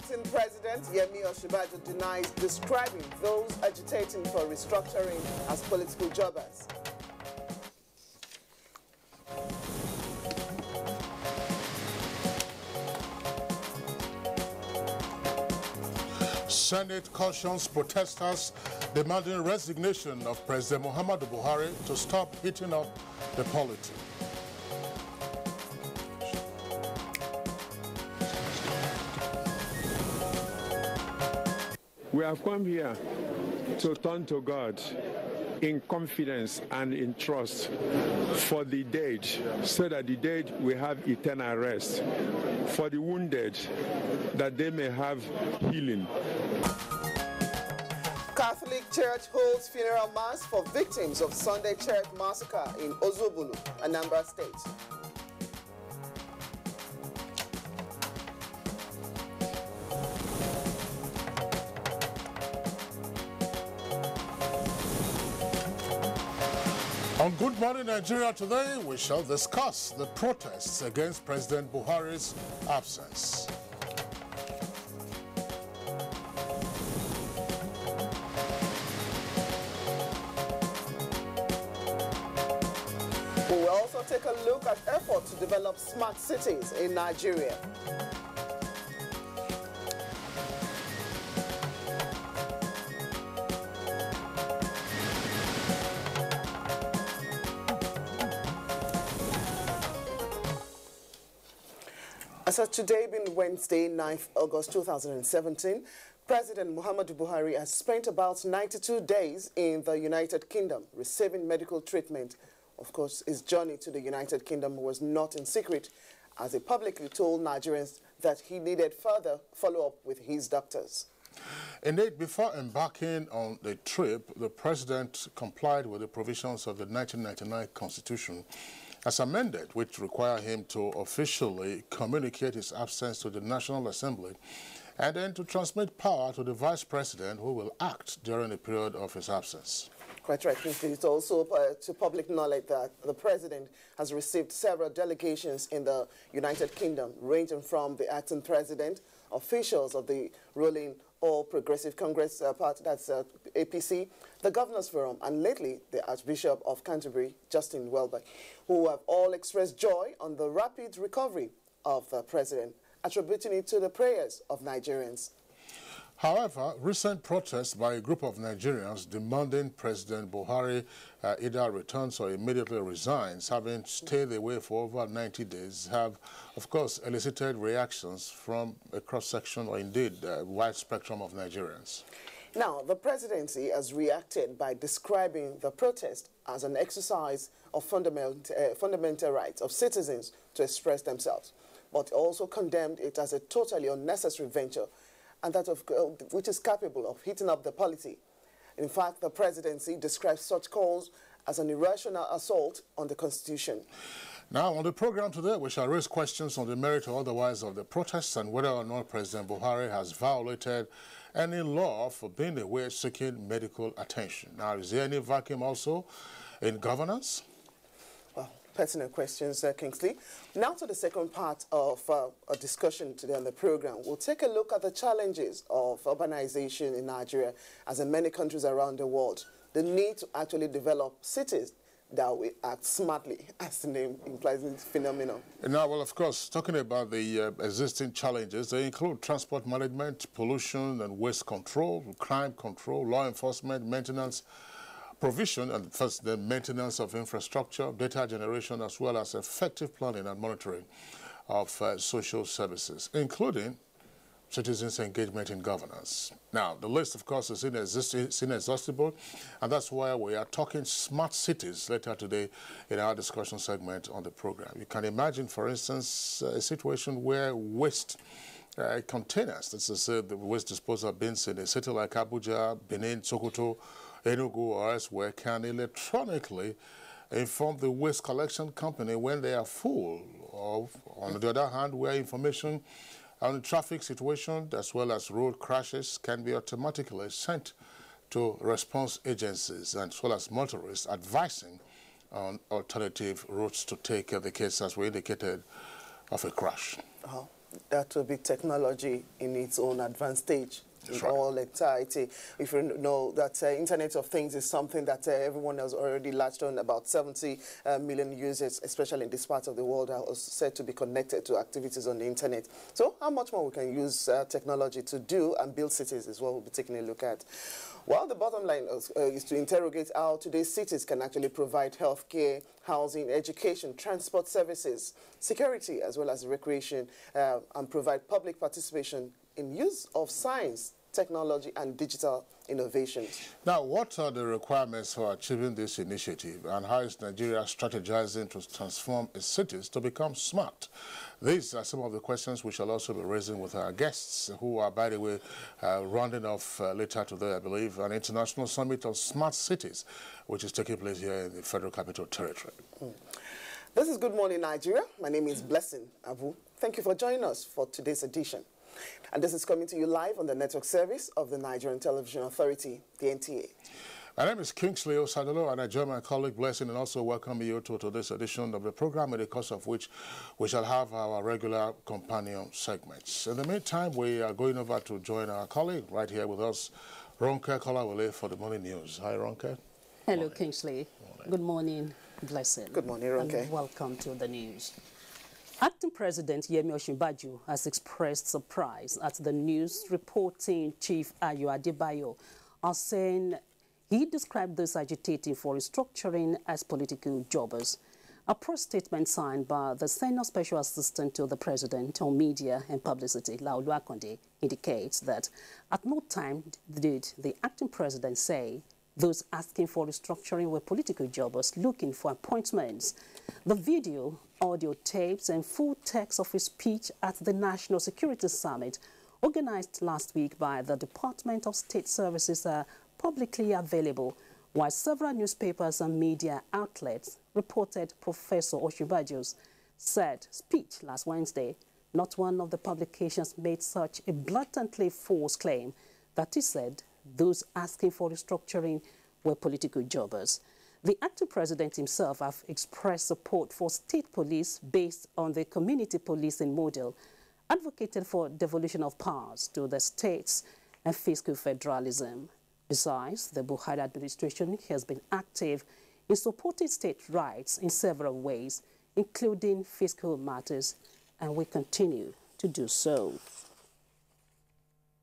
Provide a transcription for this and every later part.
Acting President Yemi Osinbajo denies describing those agitating for restructuring as political jobbers. Senate cautions protesters demanding resignation of President Muhammadu Buhari to stop heating up the polity. We have come here to turn to God in confidence and in trust for the dead, so that the dead will have eternal rest, for the wounded, that they may have healing. Catholic Church holds funeral mass for victims of Sunday Church massacre in Ozubulu, Anambra State. On Good Morning Nigeria today, we shall discuss the protests against President Buhari's absence. We will also take a look at efforts to develop smart cities in Nigeria. As of today, being Wednesday, 9th August 2017, President Muhammadu Buhari has spent about 92 days in the United Kingdom receiving medical treatment. Of course, his journey to the United Kingdom was not in secret, as he publicly told Nigerians that he needed further follow-up with his doctors. Indeed, before embarking on the trip, the president complied with the provisions of the 1999 Constitution as amended, which require him to officially communicate his absence to the National Assembly and then to transmit power to the Vice President, who will act during the period of his absence. Quite right. It's also to public knowledge that the President has received several delegations in the United Kingdom, ranging from the acting President, officials of the ruling All Progressive Congress Party, that's APC, the Governors Forum, and lately the Archbishop of Canterbury, Justin Welbeck, who have all expressed joy on the rapid recovery of the President, attributing it to the prayers of Nigerians. However, recent protests by a group of Nigerians demanding President Buhari either returns or immediately resigns, having stayed away for over 90 days, have, of course, elicited reactions from a cross-section or indeed a wide spectrum of Nigerians. Now, the presidency has reacted by describing the protest as an exercise of fundamental rights of citizens to express themselves, but also condemned it as a totally unnecessary venture, and that of which is capable of heating up the polity. In fact, the presidency describes such calls as an irrational assault on the Constitution. Now, on the program today, we shall raise questions on the merit or otherwise of the protests and whether or not President Buhari has violated any law for being away seeking medical attention. Now, is there any vacuum also in governance? Well, pertinent questions, Kingsley. Now to the second part of a discussion today on the program. We'll take a look at the challenges of urbanization in Nigeria, as in many countries around the world. The need to actually develop cities that will act smartly, as the name implies in this phenomenon. Now, well, of course, talking about the existing challenges, they include transport management, pollution and waste control, crime control, law enforcement, maintenance, provision, and first the maintenance of infrastructure, data generation, as well as effective planning and monitoring of social services, including citizens' engagement in governance. Now, the list, of course, is inexhaustible, and that's why we are talking smart cities later today in our discussion segment on the program. You can imagine, for instance, a situation where waste containers, that's to say the waste disposal bins in a city like Abuja, Benin, Sokoto, Enugu, or elsewhere, can electronically inform the waste collection company when they are full, or on the other hand, where information on the traffic situation as well as road crashes can be automatically sent to response agencies as well as motorists, advising on alternative routes to take the case, as we indicated, of a crash. That will be technology in its own advanced stage. That's in right. all entirety. If you know that Internet of Things is something that everyone has already latched on, about 70 million users, especially in this part of the world, are said to be connected to activities on the Internet. So how much more we can use technology to do and build cities is what we'll be taking a look at. Well, the bottom line is to interrogate how today's cities can actually provide healthcare, housing, education, transport services, security, as well as recreation, and provide public participation in use of science, technology, and digital innovations. Now, what are the requirements for achieving this initiative, and how is Nigeria strategizing to transform its cities to become smart? These are some of the questions we shall also be raising with our guests, who are, by the way, rounding off later today, I believe, an international summit of smart cities, which is taking place here in the Federal Capital Territory. This is Good Morning Nigeria. My name is Blessing Abu. Thank you for joining us for today's edition. And this is coming to you live on the network service of the Nigerian Television Authority, the NTA. My name is Kingsley Osadolo, and I join my colleague Blessing and also welcome you to this edition of the program, in the course of which we shall have our regular companion segments. In the meantime, we are going over to join our colleague right here with us, Ronke Kolawole, for the morning news. Hi, Ronke. Hello, Kingsley. Good morning, Blessing. Good morning, Ronke. And welcome to the news. Acting President Yemi Osinbajo has expressed surprise at the news reporting Chief Ayo Adebayo as saying he described those agitating for restructuring as political jobbers. A press statement signed by the Senior Special Assistant to the President on Media and Publicity, Laolu Akonde, indicates that at no time did the acting president say those asking for restructuring were political jobbers looking for appointments. The video, audio tapes, and full text of his speech at the National Security Summit, organized last week by the Department of State Services, are publicly available, while several newspapers and media outlets reported Professor Osinbajo's said speech last Wednesday. Not one of the publications made such a blatantly false claim that he said those asking for restructuring were political jobbers. The acting president himself has expressed support for state police based on the community policing model, advocated for devolution of powers to the states and fiscal federalism. Besides, the Buhari administration has been active in supporting state rights in several ways, including fiscal matters, and will continue to do so.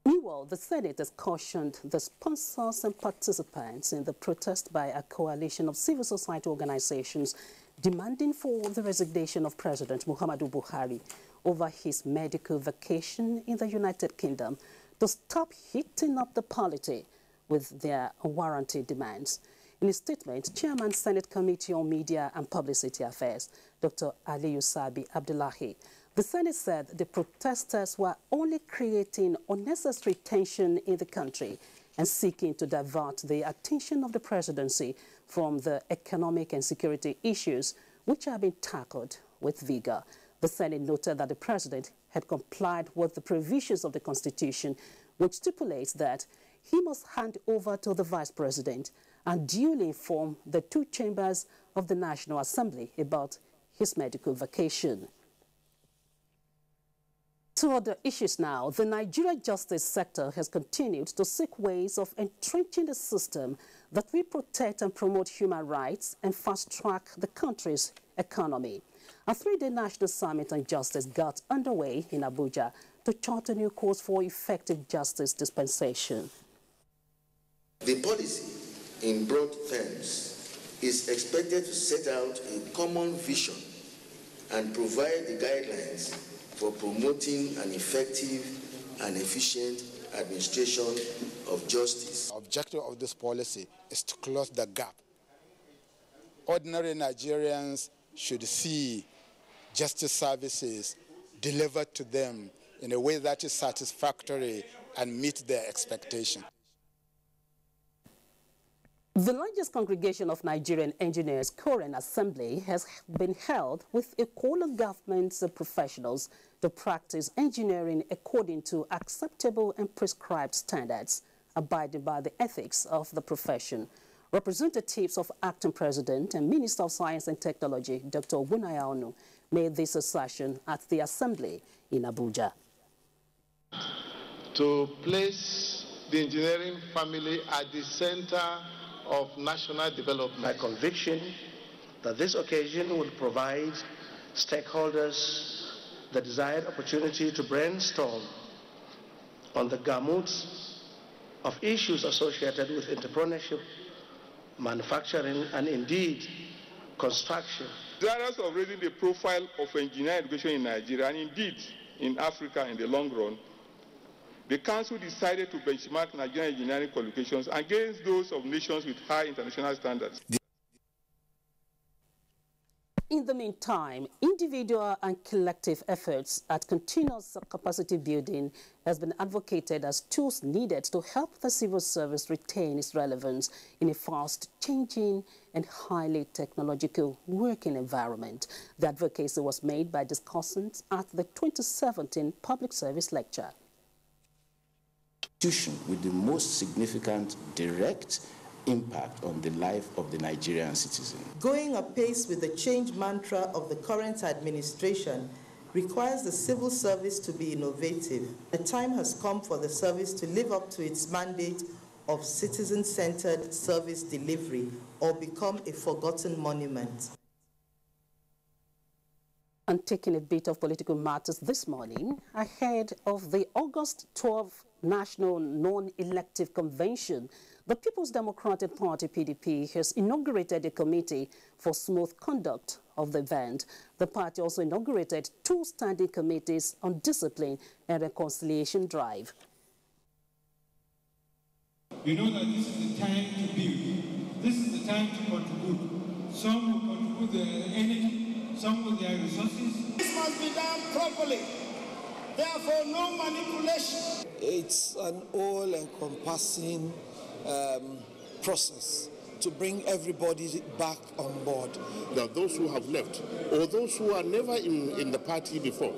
Meanwhile, the Senate has cautioned the sponsors and participants in the protest by a coalition of civil society organizations demanding for the resignation of President Muhammadu Buhari over his medical vacation in the United Kingdom to stop heating up the polity with their unwarranted demands. In a statement, Chairman Senate Committee on Media and Publicity Affairs, Dr. Aliyu Sabi Abdullahi, the Senate said the protesters were only creating unnecessary tension in the country and seeking to divert the attention of the presidency from the economic and security issues which are being tackled with vigor. The Senate noted that the president had complied with the provisions of the Constitution, which stipulates that he must hand over to the vice president and duly inform the two chambers of the National Assembly about his medical vacation. To other issues now, the Nigerian justice sector has continued to seek ways of entrenching a system that will protect and promote human rights and fast-track the country's economy. A three-day national summit on justice got underway in Abuja to chart a new course for effective justice dispensation. The policy, in broad terms, is expected to set out a common vision and provide the guidelines for promoting an effective and efficient administration of justice. The objective of this policy is to close the gap. Ordinary Nigerians should see justice services delivered to them in a way that is satisfactory and meet their expectations. The largest congregation of Nigerian engineers, Korean Assembly, has been held with a call on government professionals to practice engineering according to acceptable and prescribed standards, abiding by the ethics of the profession. Representatives of Acting President and Minister of Science and Technology, Dr. Obunaya Onu, made this assertion at the Assembly in Abuja. To place the engineering family at the center of national development. My conviction that this occasion will provide stakeholders the desired opportunity to brainstorm on the gamut of issues associated with entrepreneurship, manufacturing, and indeed construction. Desirous of raising the profile of engineering education in Nigeria and indeed in Africa in the long run, the Council decided to benchmark Nigerian engineering qualifications against those of nations with high international standards. In the meantime, individual and collective efforts at continuous capacity building has been advocated as tools needed to help the civil service retain its relevance in a fast-changing and highly technological working environment. The advocacy was made by discussants at the 2017 Public Service Lecture. With the most significant direct impact on the life of the Nigerian citizen. Going apace with the change mantra of the current administration requires the civil service to be innovative. The time has come for the service to live up to its mandate of citizen-centered service delivery or become a forgotten monument. And taking a bit of political matters this morning, ahead of the August 12th National Non-Elective Convention, the People's Democratic Party, PDP, has inaugurated a committee for smooth conduct of the event. The party also inaugurated 2 standing committees on discipline and reconciliation drive. We know that this is the time to build. This is the time to contribute. Some will contribute their energy, some with their resources. This must be done properly. Therefore, no manipulation. It's an all-encompassing process to bring everybody back on board. That those who have left, or those who are never in the party before,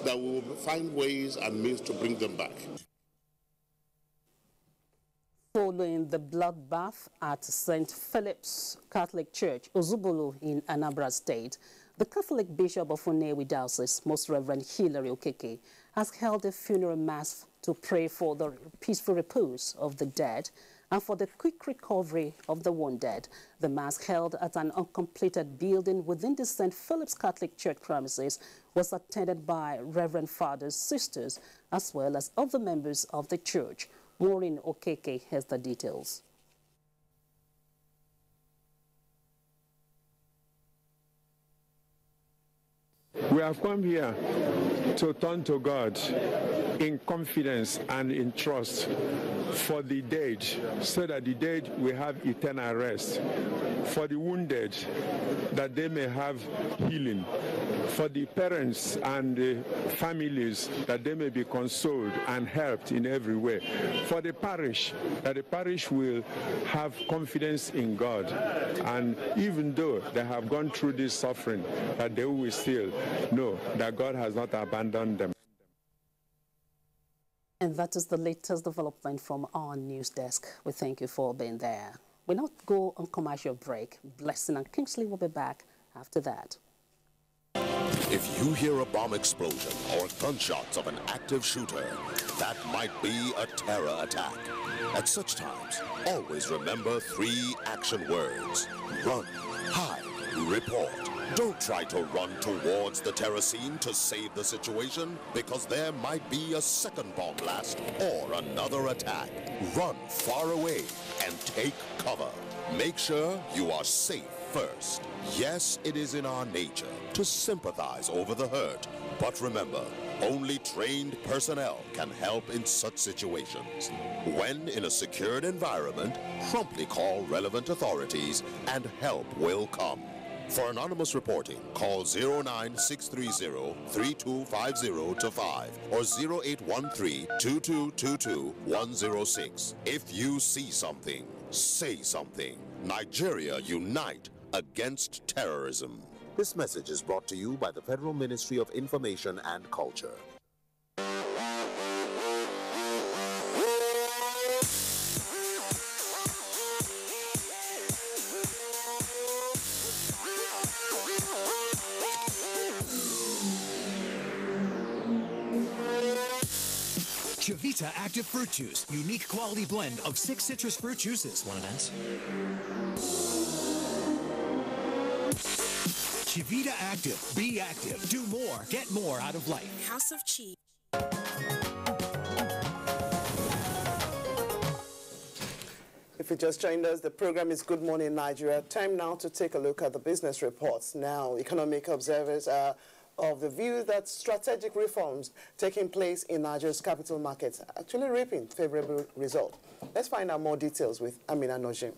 that we will find ways and means to bring them back. Following the bloodbath at St. Philip's Catholic Church, Ozubulu in Anambra State, the Catholic Bishop of Onewi Diocese, Most Reverend Hilary Okeke, has held a funeral mass to pray for the peaceful repose of the dead and for the quick recovery of the wounded. The mass, held at an uncompleted building within the St. Philip's Catholic Church premises, was attended by Reverend Fathers, sisters, as well as other members of the church. Maureen Okeke has the details. We have come here to turn to God in confidence and in trust for the dead, so that the dead will have eternal rest, for the wounded, that they may have healing, for the parents and the families, that they may be consoled and helped in every way, for the parish, that the parish will have confidence in God, and even though they have gone through this suffering, that they will still know that God has not abandoned them. And that is the latest development from our news desk. We thank you for being there. We'll not go on commercial break. Blessing and Kingsley will be back after that. If you hear a bomb explosion or gunshots of an active shooter, that might be a terror attack. At such times, always remember 3 action words: run, hide, report. Don't try to run towards the terror scene to save the situation, because there might be a second bomb blast or another attack. Run far away and take cover. Make sure you are safe first. Yes, it is in our nature to sympathize over the hurt, but remember, only trained personnel can help in such situations. When in a secured environment, promptly call relevant authorities and help will come. For anonymous reporting, call 09630-3250-5 or 0813-2222-106. If you see something, say something. Nigeria, unite against terrorism. This message is brought to you by the Federal Ministry of Information and Culture. Chivita Active Fruit Juice. Unique quality blend of 6 citrus fruit juices. Want to dance? Chivita Active. Be active. Do more. Get more out of life. House of Cheese. If you just joined us, the program is Good Morning Nigeria. Time now to take a look at the business reports. Now, economic observers are of the view that strategic reforms taking place in Nigeria's capital markets are actually reaping favorable results. Let's find out more details with Amina Nojim.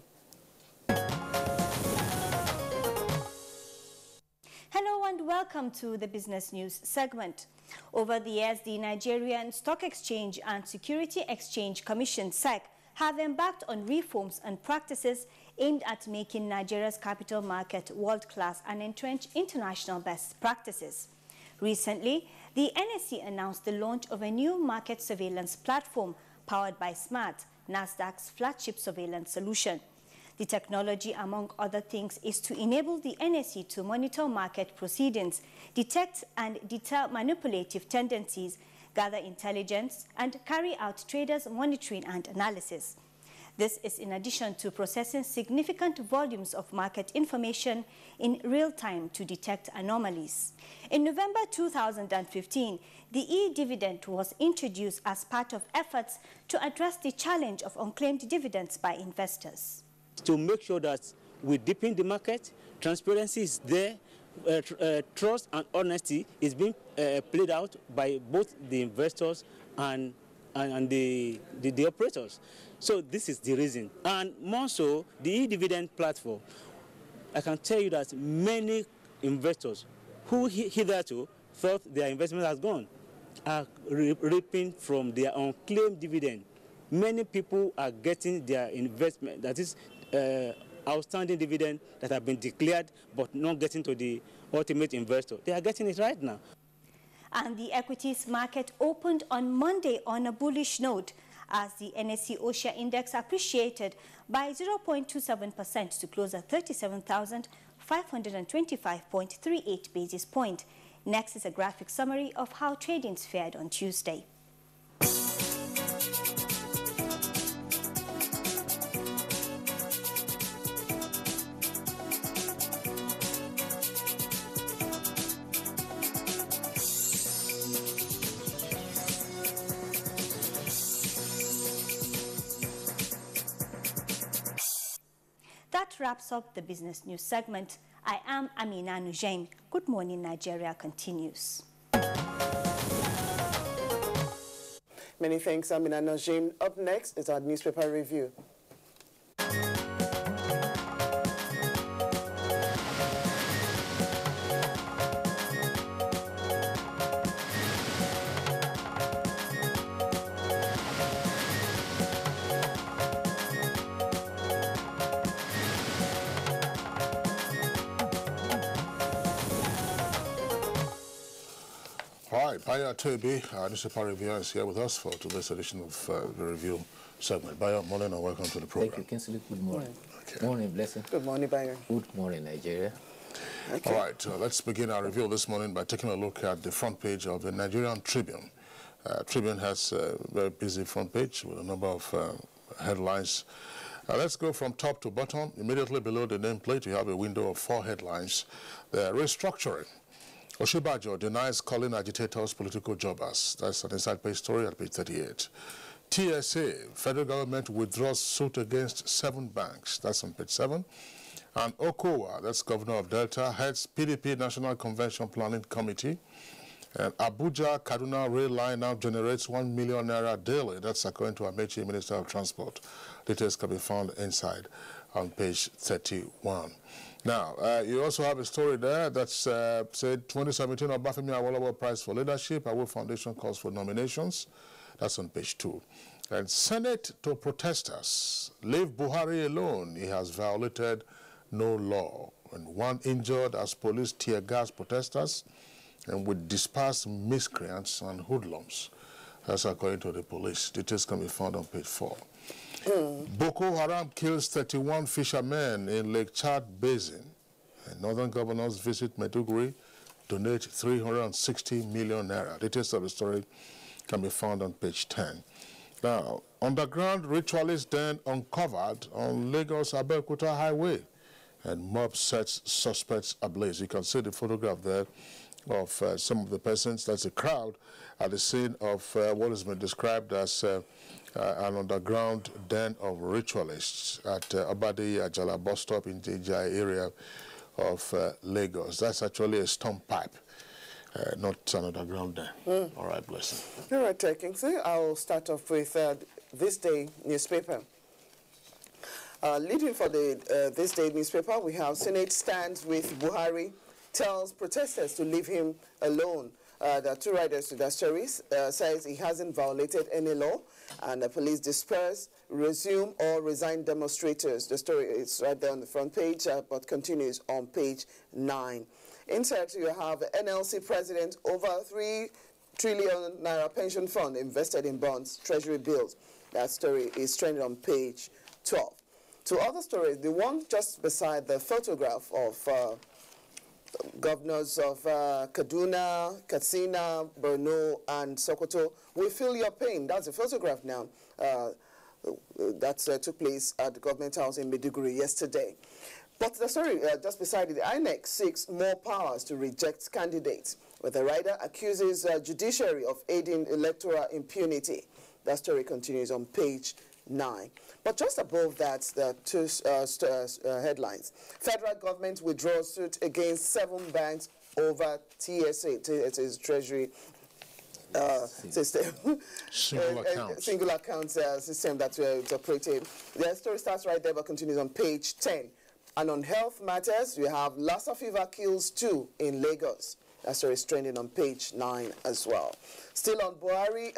Hello and welcome to the Business News segment. Over the years, the Nigerian Stock Exchange and Security Exchange Commission, SEC, have embarked on reforms and practices aimed at making Nigeria's capital market world-class and entrench international best practices. Recently, the NSE announced the launch of a new market surveillance platform powered by SMART, Nasdaq's flagship surveillance solution. The technology, among other things, is to enable the NSE to monitor market proceedings, detect and deter manipulative tendencies, gather intelligence, and carry out traders' monitoring and analysis. This is in addition to processing significant volumes of market information in real time to detect anomalies. In November 2015, the e-dividend was introduced as part of efforts to address the challenge of unclaimed dividends by investors. To make sure that we deepen the market, transparency is there, trust and honesty is being played out by both the investors and the operators. So this is the reason. And more so, the e-dividend platform, I can tell you that many investors who hitherto thought their investment has gone are reaping from their unclaimed dividend. Many people are getting their investment, that is outstanding dividend that have been declared but not getting to the ultimate investor. They are getting it right now. And the equities market opened on Monday on a bullish note as the NSE OSHA index appreciated by 0.27% to close at 37,525.38 basis points. Next is a graphic summary of how tradings fared on Tuesday. That wraps up the Business News segment. I am Amina Nujim. Good Morning Nigeria continues. Many thanks, Amina Nujim. Up next is our newspaper review. Hi, Bayo Toby, our newspaper reviewer, is here with us for today's edition of the review segment. Bayo, morning and welcome to the program. Thank you, Kinsley. Good morning. Okay. Morning, Blessing. Good morning, Bayo. Good morning, Nigeria. Okay. All right, let's begin our review this morning by taking a look at the front page of the Nigerian Tribune. Tribune has a very busy front page with a number of headlines. Let's go from top to bottom. Immediately below the nameplate, you have a window of 4 headlines. The restructuring. Oshibajo denies calling agitators political jobbers. That's an inside page story at page 38. TSA, federal government withdraws suit against 7 banks. That's on page 7. And Okowa, that's governor of Delta, heads PDP National Convention Planning Committee. And Abuja Kaduna rail line now generates 1 million naira daily. That's according to Amechi, Minister of Transport. Details can be found inside on page 31. Now, you also have a story there that's said 2017 Obafemi Awolowo Prize for Leadership. Awo Foundation calls for nominations. That's on page 2. And Senate to protesters. Leave Buhari alone. He has violated no law. And 1 injured as police tear gas protesters and with dispersed miscreants and hoodlums. That's according to the police. Details can be found on page 4. Boko Haram kills 31 fishermen in Lake Chad Basin. And northern governors visit Maiduguri, donate 360 million naira. Details of the story can be found on page 10. Now, underground ritualist den uncovered on Lagos-Abeokuta Highway, and mob sets suspects ablaze. You can see the photograph there of some of the persons. That's a crowd at the scene of what has been described as an underground den of ritualists at Abadi Ajala bus stop in the Ijai area of Lagos. That's actually a stump pipe, not an underground den. All right, bless you. All right, Kingsley. I'll start off with This Day newspaper. Leading for the This Day newspaper, we have Senate stands with Buhari, tells protesters to leave him alone. There are two writers to that story. Says he hasn't violated any law, and the police disperse, resume or resign demonstrators. The story is right there on the front page, but continues on page 9. Inside, you have the NLC president, over 3 trillion naira pension fund invested in bonds, treasury bills. That story is trending on page 12. Two other stories, the one just beside the photograph of governors of Kaduna, Katsina, Borno, and Sokoto. We feel your pain. That's a photograph now. That took place at the government house in Maiduguri yesterday. But the story just beside it, the INEC seeks more powers to reject candidates, where the writer accuses judiciary of aiding electoral impunity. That story continues on page 9. But just above that, there are two headlines. Federal government withdraws suit against 7 banks over TSA, TSA's treasury system. Single account system that it's operated. The story starts right there but continues on page 10. And on health matters, we have Lassa fever kills 2 in Lagos. That story is trending on page 9 as well. Still on Buhari,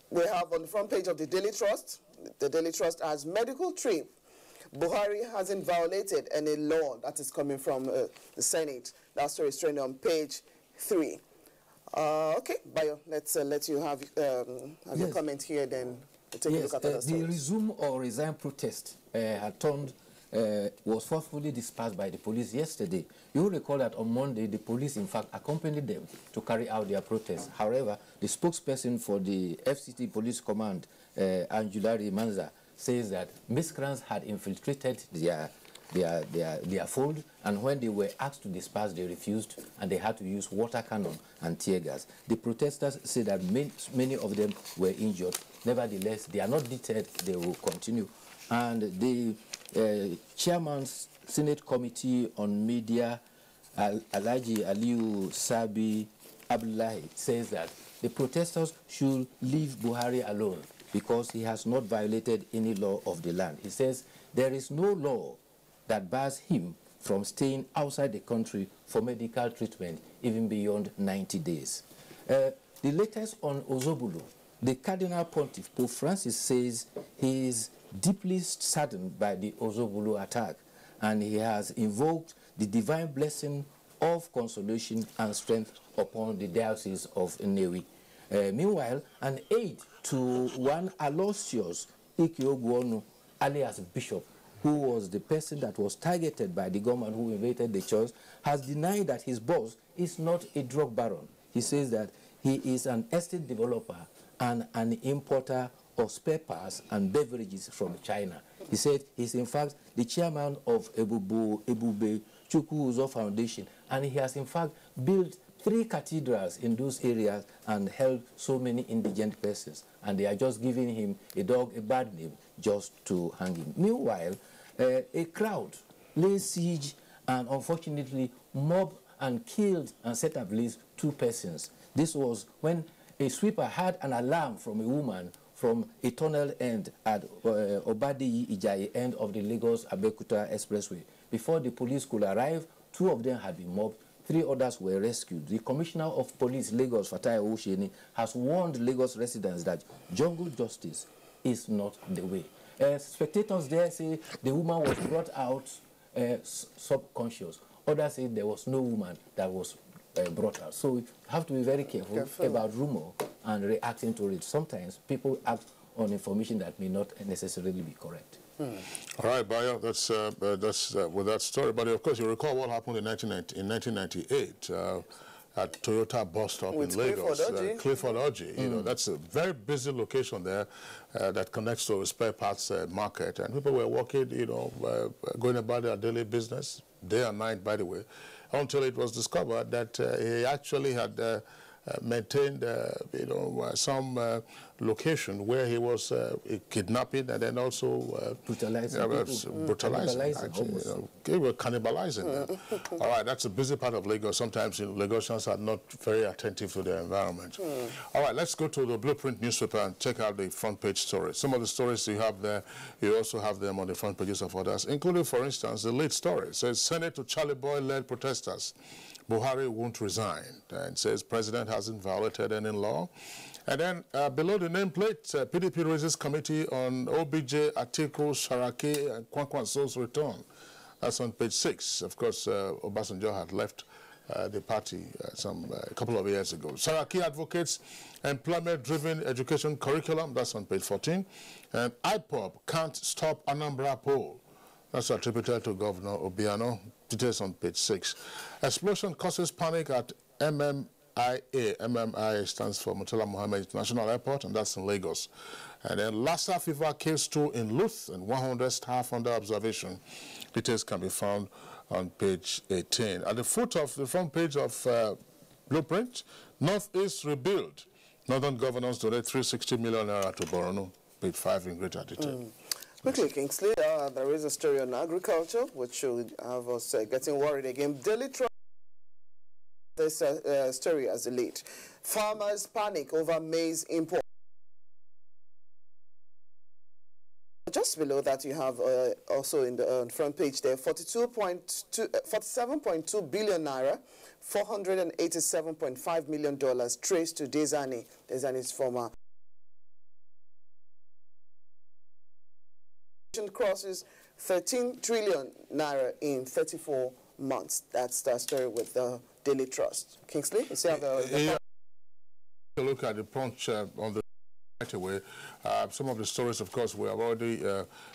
we have on the front page of the Daily Trust has medical trip. Buhari hasn't violated any law. That is coming from the Senate. That story is trending on page 3. Okay, Bayo, let's let you have your comment here, then we'll take a look at the the resume or resign protest was forcefully dispersed by the police yesterday. You will recall that on Monday, the police, in fact, accompanied them to carry out their protest. However, the spokesperson for the FCT Police Command, Anjulari Manza, says that miscreants had infiltrated their fold, and when they were asked to disperse, they refused, and they had to use water cannon and tear gas. The protesters say that many of them were injured. Nevertheless, they are not deterred. They will continue. And the Chairman's Senate Committee on Media, Alhaji Aliyu Sabi Abdullahi, says that the protesters should leave Buhari alone because he has not violated any law of the land. He says there is no law that bars him from staying outside the country for medical treatment even beyond 90 days. The latest on Ozobulu, the Cardinal Pontiff, Pope Francis, says he is deeply saddened by the Ozobulu attack, and he has invoked the divine blessing of consolation and strength upon the Diocese of Nnewi. Meanwhile, an aide to one Aloysius Ikeogwonu, alias Bishop, who was the person that was targeted by the government who invaded the church, has denied that his boss is not a drug baron. He says that he is an estate developer and an importer of spare parts and beverages from China. He said he's in fact the chairman of Ebube Chukwuzo Foundation, and he has in fact built 3 cathedrals in those areas and held so many indigent persons, and they are just giving him a bad name just to hang him. Meanwhile, a crowd laid siege and unfortunately mobbed and killed and set ablaze 2 persons. This was when a sweeper had an alarm from a woman from a tunnel end at Obadi Ijai end of the Lagos-Abeokuta Expressway. Before the police could arrive, 2 of them had been mobbed, 3 others were rescued. The Commissioner of Police, Lagos, Fatai Osheni, has warned Lagos residents that jungle justice is not the way. Spectators there say the woman was brought out subconscious. Others say there was no woman that was brought out. So we have to be very careful about rumor and reacting to it. Sometimes people act on information that may not necessarily be correct. All right, Bayo, that's with that story. But of course, you recall what happened in 1998. at Toyota bus stop in Lagos, Clifford Oji. You know, that's a very busy location there that connects to a spare parts market. And people were walking, you know, going about their daily business, day and night, by the way, until it was discovered that he actually had maintained, you know, some location where he was kidnapping and then also brutalizing actually, you know, they were cannibalizing them. All right, that's a busy part of Lagos. Sometimes, you know, Lagosians are not very attentive to their environment. All right, let's go to the Blueprint newspaper and check out the front page stories. Some of the stories you have there, you also have them on the front pages of others, including, for instance, the lead story. It says, Senate to Charlie Boy-led protesters. Buhari won't resign, and says president hasn't violated any law. And then below the nameplate, PDP raises committee on OBJ, Atiku, Saraki, and Kwankwanso's return. That's on page 6. Of course, Obasanjo had left the party a couple of years ago. Saraki advocates employment-driven education curriculum. That's on page 14. And IPOB can't stop Anambra poll. That's attributed to Governor Obiano. Details on page 6. Explosion causes panic at MMIA. MMIA stands for Murtala Mohammed International Airport, and that's in Lagos. And then Lassa fever case 2 in Luth, and 100 staff under observation. Details can be found on page 18. At the foot of the front page of Blueprint, Northeast rebuild. Northern governors donate 360 million naira to Borno. Page 5 in greater detail. Quickly, Kingsley, there is a story on agriculture, which should have us getting worried again. Daily Trust, this story as the lead. Farmers panic over maize import. Just below that, you have also in the front page there, 47.2 billion naira, $487.5 million traced to Desani, Desani's former. Crosses 13 trillion naira in 34 months. That's the story with the Daily Trust. Kingsley, you see how the look at the punch on the right away. Some of the stories, of course, we have already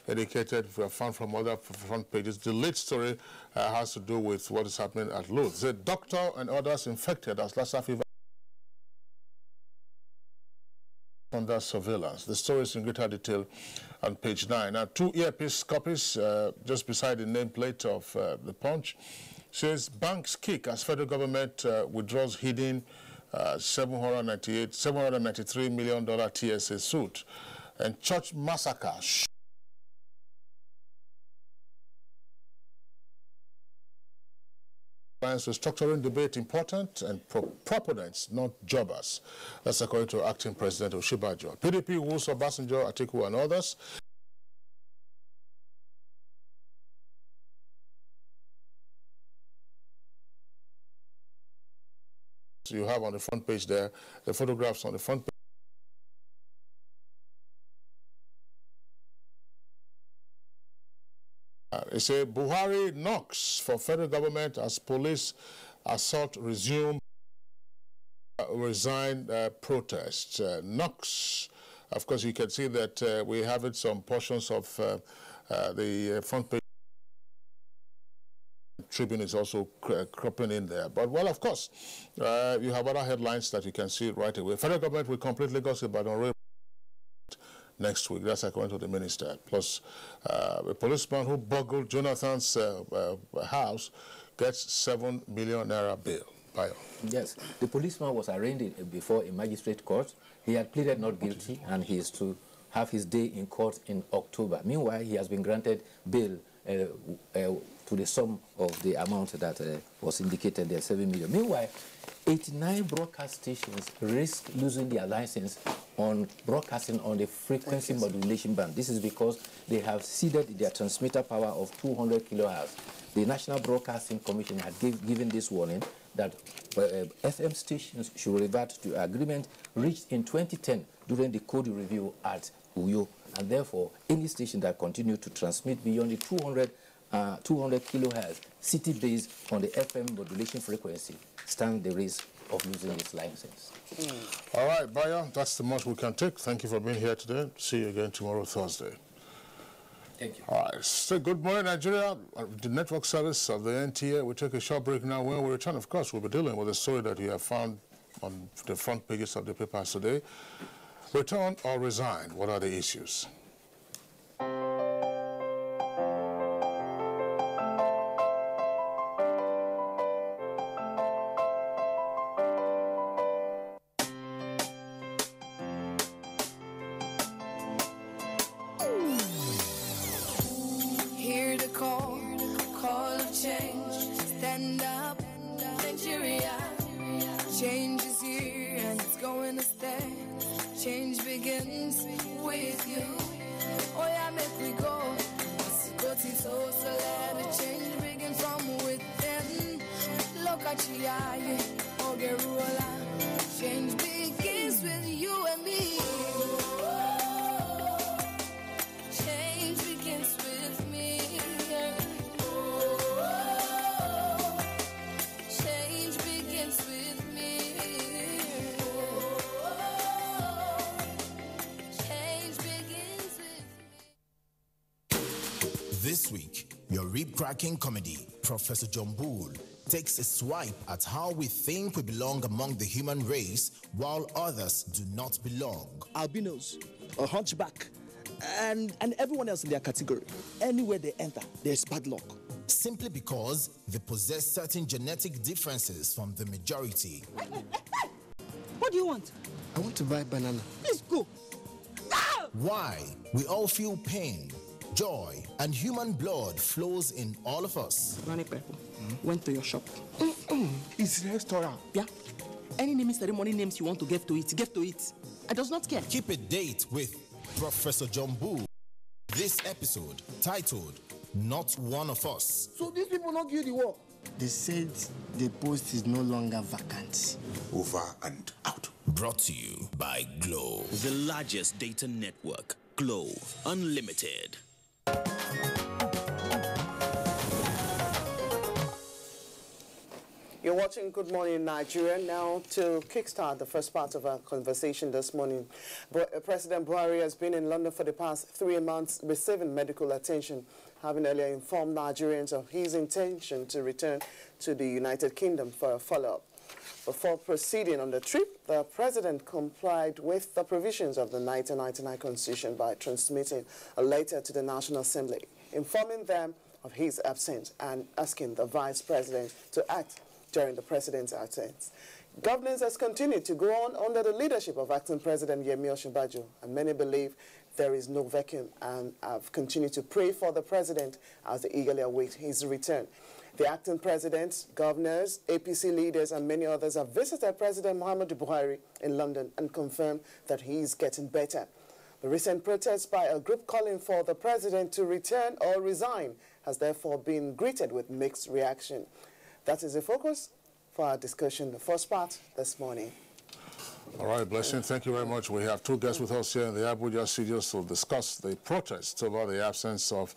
indicated, we have found from other front pages. The lead story has to do with what is happening at Luth. The doctor and others infected as Lassa fever under surveillance. The story is in greater detail on page 9. Now, 2 earpiece copies just beside the nameplate of the Punch says banks kick as federal government withdraws hidden $793 million TSA suit, and church massacre. Restructuring debate important and proponents, not jobbers. That's according to acting President Oshibajo. PDP woos Obasanjo, Atiku, and others. You have on the front page there the photographs on the front page. It says Buhari knocks for federal government as police assault resume resign protest. Knocks, of course, you can see that we have it some portions of the front page. Tribune is also cropping in there. But, well, of course, you have other headlines that you can see right away. Federal government will complete Lagos Ibadan Rail next week. That's according to the minister. Plus, a policeman who burgled Jonathan's house gets 7 million naira bail. Yes, the policeman was arraigned before a magistrate court. He had pleaded not guilty, and he is to have his day in court in October. Meanwhile, he has been granted bail to the sum of the amount that was indicated there, 7 million. Meanwhile, 89 broadcast stations risk losing their license on broadcasting on the frequency modulation band. This is because they have ceded their transmitter power of 200 kilohertz. The National Broadcasting Commission had given this warning that FM stations should revert to agreement reached in 2010 during the code review at Uyo, and therefore any station that continue to transmit beyond the 200 kilohertz city-based on the FM modulation frequency stand the risk of losing its license. All right, Bayo, that's the most we can take. Thank you for being here today. See you again tomorrow, Thursday. Thank you. All right. So good morning, Nigeria. The network service of the NTA. We'll take a short break now. When we return, of course, we'll be dealing with a story that you have found on the front pages of the papers today. Return or resign? What are the issues? Hear the call of change. Stand up, Nigeria. Change is here and it's going to stay. Change begins with you. Oh yeah, make we go. Go to so let the change begin from within. Look at you, Ogerola. Change begins with you and me. Change begins with me. Change begins with me. Change begins with me. This week, your rib-cracking comedy, Professor John Bull, takes a swipe at how we think we belong among the human race while others do not belong. Albinos, a hunchback, and everyone else in their category. Anywhere they enter, there's bad luck. Simply because they possess certain genetic differences from the majority. What do you want? I want to buy banana. Please go. Why we all feel pain, joy, and human blood flows in all of us. Granny people went to your shop. It's a restaurant. Yeah. Any naming ceremony names you want to give to it, give to it. I does not care. Keep a date with Professor John Bull. This episode, titled, Not One of Us. So these people not give the work? They said the post is no longer vacant. Over and out. Brought to you by Glow. The largest data network. Glow. Unlimited. You're watching Good Morning Nigeria. Now to kickstart the first part of our conversation this morning. President Buhari has been in London for the past 3 months receiving medical attention, having earlier informed Nigerians of his intention to return to the United Kingdom for a follow-up. Before proceeding on the trip, the president complied with the provisions of the 1999 Constitution by transmitting a letter to the National Assembly, informing them of his absence and asking the vice president to act during the president's absence. Governance has continued to go on under the leadership of acting President Yemi Osinbajo, and many believe there is no vacuum and have continued to pray for the president as they eagerly await his return. The acting president, governors, APC leaders, and many others have visited President Muhammadu Buhari in London and confirmed that he is getting better. The recent protest by a group calling for the president to return or resign has therefore been greeted with mixed reaction. That is the focus for our discussion, the first part this morning. All right, Blessing, thank you very much. We have two guests with us here in the Abuja studios to discuss the protests over the absence of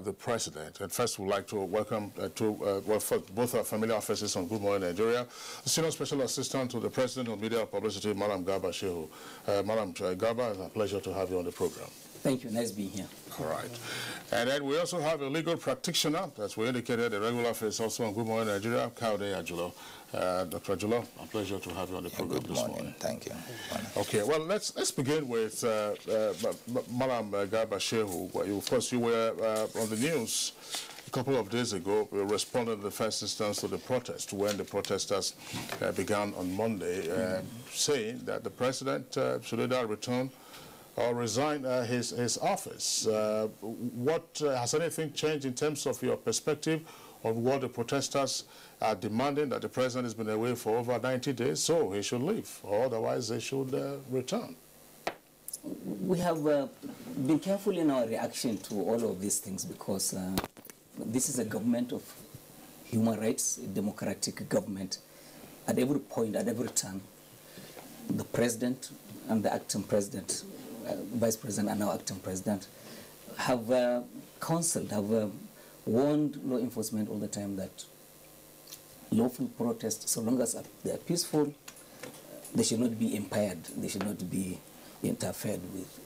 the president. And first, we'd like to welcome both our familiar officers on Good Morning Nigeria, the Senior Special Assistant to the President of Media Publicity, Madam Garba Shehu. Madam Garba, it's a pleasure to have you on the program. Thank you. Nice being here. All right. And then we also have a legal practitioner, as we indicated, a regular face also on Good Morning Nigeria, Kaude Ajulo. Dr. Ajulo, a pleasure to have you on the program this morning. Thank you. Okay, well, let's begin with Madam Garba Shehu. Of course, you were on the news a couple of days ago. We responded in the first instance to the protest when the protesters began on Monday, saying that the president should either return or resign his office. Has anything changed in terms of your perspective on what the protesters are demanding, that the president has been away for over 90 days, so he should leave, or otherwise they should return? We have been careful in our reaction to all of these things because this is a government of human rights, a democratic government. At every point, at every turn, the president and the acting president, vice president and now acting president, have counseled, have warned law enforcement all the time that lawful protests, so long as they are peaceful, they should not be impaired, they should not be interfered with.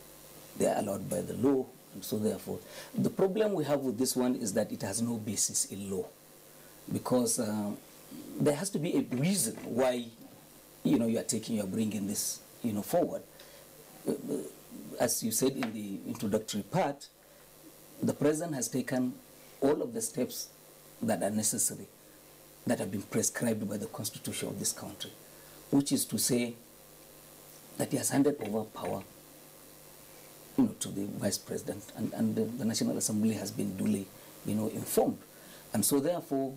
They are allowed by the law And so therefore, the problem we have with this one is that it has no basis in law, because there has to be a reason why, you are bringing this, forward. As you said in the introductory part, the president has taken all of the steps that are necessary, that have been prescribed by the constitution of this country, which is to say that he has handed over power, to the vice president, and the National Assembly has been duly, informed. And so therefore,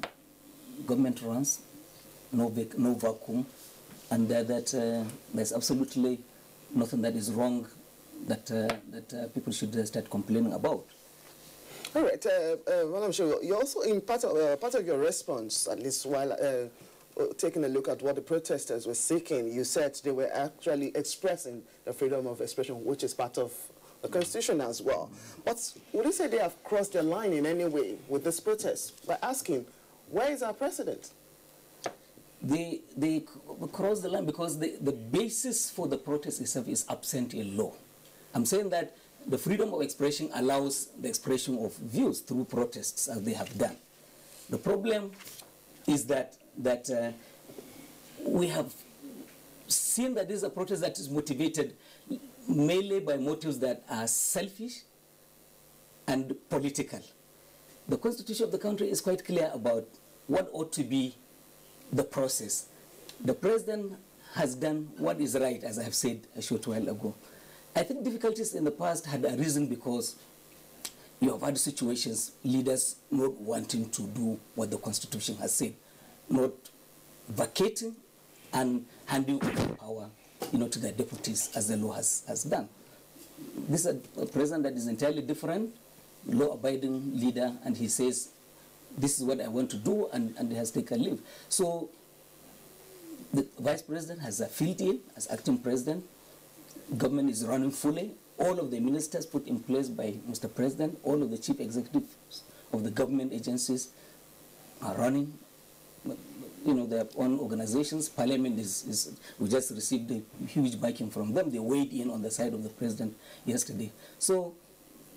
government runs, no vacuum, and that there's absolutely nothing that is wrong that people should start complaining about. All right, Madam Shehu, you also, in part of your response, at least while taking a look at what the protesters were seeking, you said they were actually expressing the freedom of expression, which is part of the Constitution as well. But would you say they have crossed the line in any way with this protest by asking, where is our president? They crossed the line because the basis for the protest itself is absent in law. I'm saying that the freedom of expression allows the expression of views through protests, as they have done. The problem is that we have seen that this is a protest that is motivated mainly by motives that are selfish and political. The constitution of the country is quite clear about what ought to be the process. The president has done what is right, as I have said a short while ago. I think difficulties in the past had arisen because you have had situations, leaders not wanting to do what the Constitution has said, not vacating and handing over power, to their deputies as the law has done. This is a president that is entirely different, law-abiding leader, and he says, this is what I want to do, and he has taken leave. So the vice president has filled in as acting president. Government is running fully. All of the ministers put in place by Mr. President, all of the chief executives of the government agencies are running, their own organizations. Parliament we just received a huge backing from them. They weighed in on the side of the president yesterday. So